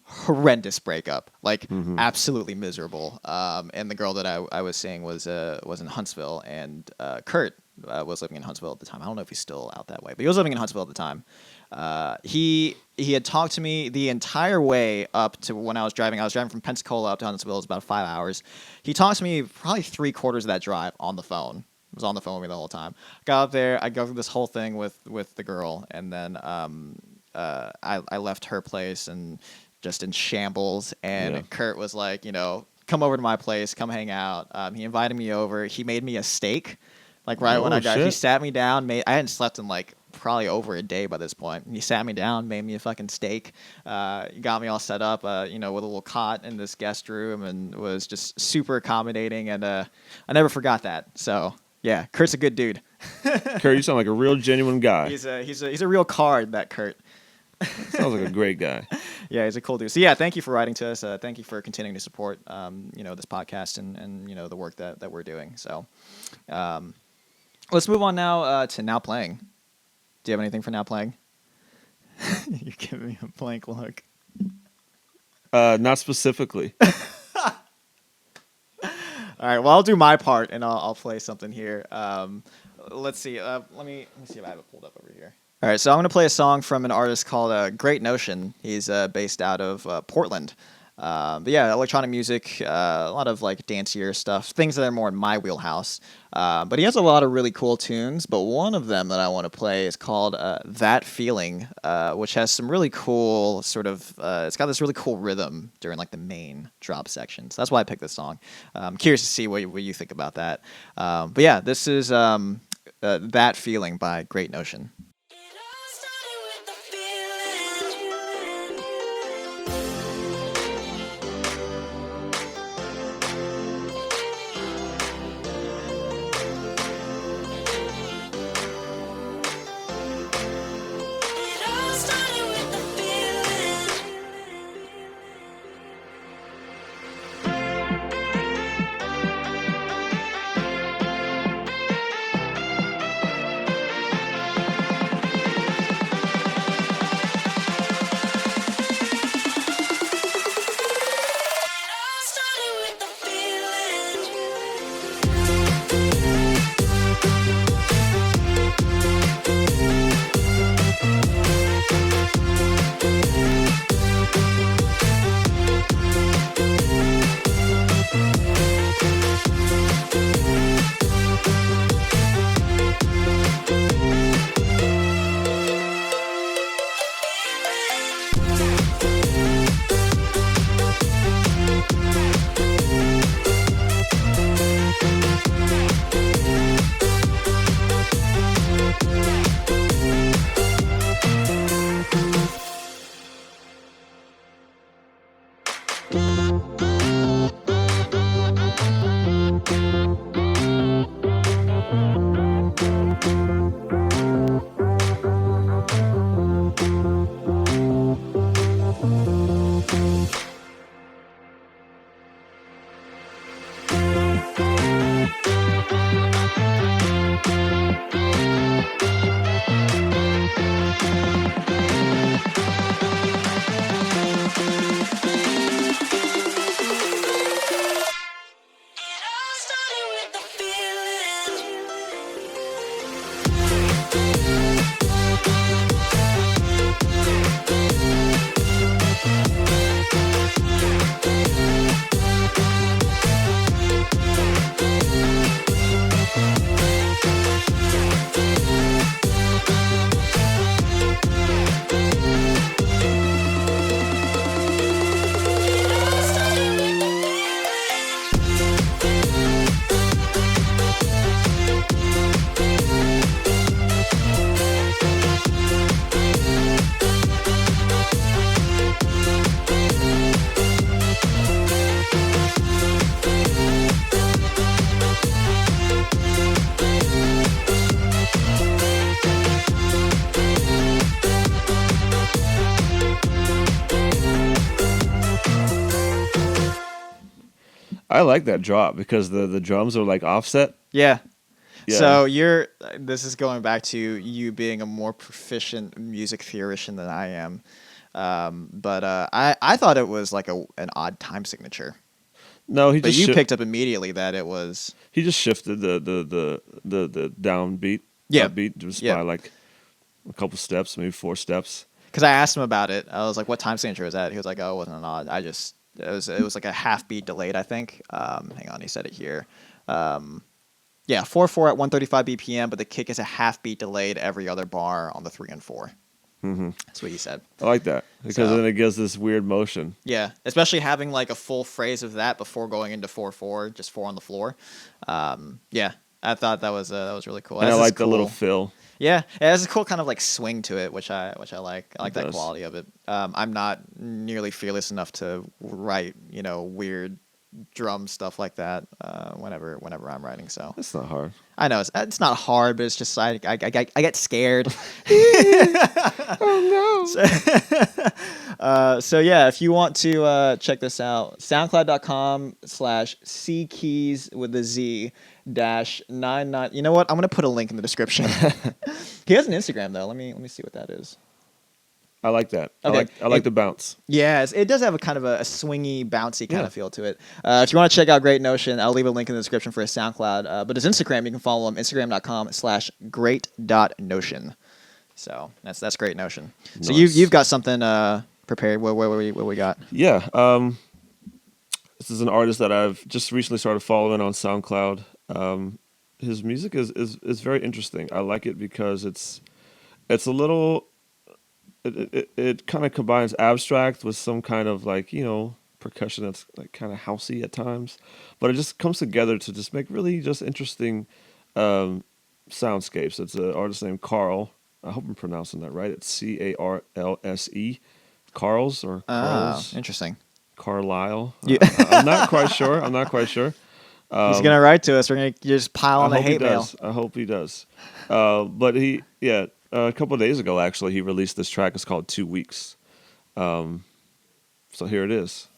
horrendous breakup, like Mm-hmm. absolutely miserable. And the girl that I was seeing was in Huntsville, and Kurt was living in Huntsville at the time. I don't know if he's still out that way, but he was living in Huntsville at the time. He had talked to me the entire way up to when I was driving. I was driving from Pensacola up to Huntsville. It was about 5 hours. He talked to me probably 3/4 of that drive on the phone. Was on the phone with me the whole time. Got up there, I go through this whole thing with the girl, and then I left her place and just in shambles. And Yeah. Kurt was like, come over to my place, come hang out. He invited me over. He made me a steak. Like right when Oh, I got, he shit. sat me down. I hadn't slept in like probably over a day by this point. He sat me down, made me a fucking steak. Got me all set up, with a little cot in this guest room, and was just super accommodating. And I never forgot that. So. Yeah, Kurt's a good dude. Kurt, you sound like a real genuine guy. He's a real card, that Kurt. Sounds like a great guy. Yeah, he's a cool dude. So yeah, thank you for writing to us. Thank you for continuing to support this podcast and the work that we're doing. So let's move on now to now playing. Do you have anything for now playing? You're giving me a blank look. Not specifically. All right, well, I'll do my part, and I'll play something here. Let's see. Let me see if I have it pulled up over here. All right, so I'm going to play a song from an artist called Great Notion. He's based out of Portland. But yeah, electronic music, a lot of like dancier stuff, things that are more in my wheelhouse. But he has a lot of really cool tunes, but one of them that I want to play is called That Feeling, which has some really cool sort of, it's got this really cool rhythm during like the main drop section. So that's why I picked this song. I'm curious to see what you think about that. But yeah, this is That Feeling by Great Notion. I like that drop because the drums are like offset. Yeah. Yeah. So this is going back to you being a more proficient music theorician than I am. But I thought it was like an odd time signature. No, he But just you picked up immediately that it was. he just shifted the downbeat Yeah. upbeat just Yeah. by like a couple steps, maybe 4 steps. Because I asked him about it. I was like, "What time signature was that?" He was like, "Oh, it wasn't an odd. It was like a half beat delayed. I think. Hang on, he said it here. Yeah, 4/4 at 135 BPM, but the kick is a half beat delayed every other bar on the 3 and 4. Mm-hmm. That's what he said. I like that because So- then it gives this weird motion. Yeah, especially having like a full phrase of that before going into 4/4, just 4 on the floor. Yeah, I thought that was really cool. And I That's like the cool. little fill. Yeah, it has a cool kind of like swing to it, which I like. I like It that does. quality of it. I'm not nearly fearless enough to write, weird drum stuff like that whenever I'm writing. So It's not hard. I know it's not hard, but it's just I get scared. Oh So yeah, if you want to check this out, soundcloud.com/ckeys with the Z -99. You know what? I'm gonna put a link in the description. He has an Instagram though. Let me see what that is. I like that. Okay. I like the bounce. Yes, it does have a kind of a swingy, bouncy kind Yeah. of feel to it. If you want to check out Great Notion, I'll leave a link in the description for his SoundCloud. But his Instagram, you can follow him, instagram.com/great.notion. So that's Great Notion. So Nice. you've got something prepared. What we got? Yeah. This is an artist that I've just recently started following on SoundCloud. His music is very interesting. I like it because it's a little. It kind of combines abstract with some kind of like percussion that's like kind of housey at times, but it just comes together to just make really just interesting soundscapes. It's an artist named Carl. I hope I'm pronouncing that right. It's CARLSE, Carl's or Carl's, Interesting. Carlisle. Yeah. I'm not quite sure. He's gonna write to us. We're gonna just pile on the hate mail. I hope he does. But a couple of days ago, actually, he released this track. It's called 2 Weeks. So here it is.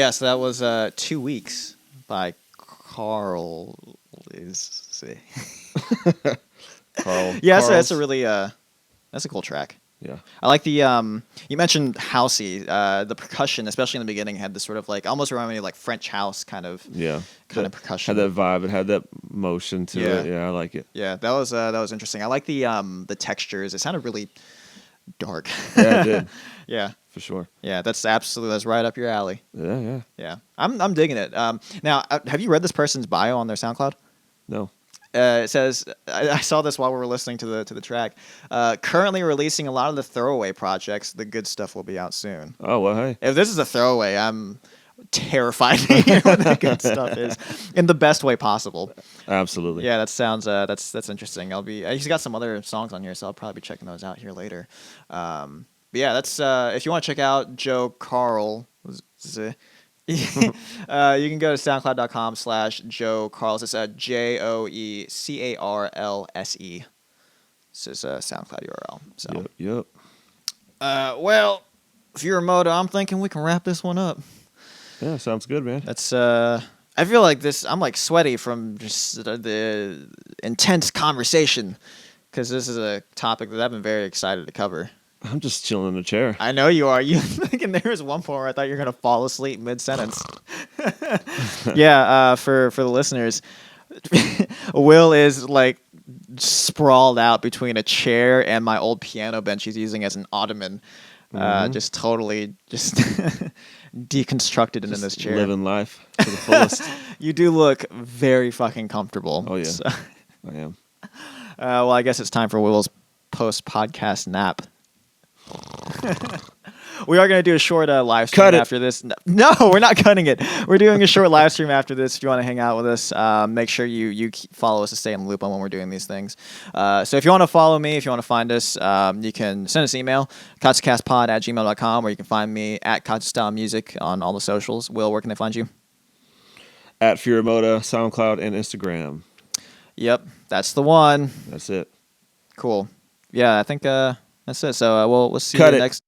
Yeah, so that was 2 Weeks by Carl. Yeah, so that's a Carl's. really that's a cool track. Yeah. I like the you mentioned housey. The percussion, especially in the beginning, had this sort of like almost reminded me of like French house kind of Yeah. of percussion. Had that vibe. It had that motion to Yeah. it. Yeah, I like it. Yeah, that was interesting. I like the textures. It sounded really dark. Yeah, it did. Yeah. For sure. Yeah, that's right up your alley. Yeah, yeah. Yeah. I'm digging it. Now, have you read this person's bio on their SoundCloud? No. It says I saw this while we were listening to the track. Currently releasing a lot of the throwaway projects. The good stuff will be out soon. Oh, well, hey. If this is a throwaway, I'm terrified to hear what the good stuff is in the best way possible. Absolutely. Yeah, that sounds that's interesting. He's got some other songs on here, so I'll probably be checking those out here later. But yeah, that's if you want to check out Joe Carl. You can go to soundcloud.com/Joe Carlse. It's JoeCarlse. This is a SoundCloud URL. So, Yep. well, Furamoda, I'm thinking we can wrap this one up. Yeah, sounds good, man. That's I feel like I'm like sweaty from just the intense conversation because this is a topic that I've been very excited to cover. I'm just chilling in the chair. I know you are. You thinking there was one point where I thought you were gonna fall asleep mid-sentence. Yeah, for the listeners, Will is like sprawled out between a chair and my old piano bench he's using as an ottoman. Just totally deconstructed into this chair. Living life to the fullest. You do look very fucking comfortable. Oh, yeah. So, I am. well, I guess it's time for Will's post-podcast nap. We are going to do a short live stream Cut it. after this. No, we're not cutting it. We're doing a short live stream after this. If you want to hang out with us, make sure you follow us to stay in the loop on when we're doing these things. So if you want to follow me, if you want to find us, you can send us an email, katsucastpod@gmail.com, or you can find me at Katsu Style Music on all the socials. Will, where can they find you? At Furamoda, SoundCloud, and Instagram. Yep, that's the one. That's it. Cool. Yeah, I think that's it. So we'll see Cut you it. next.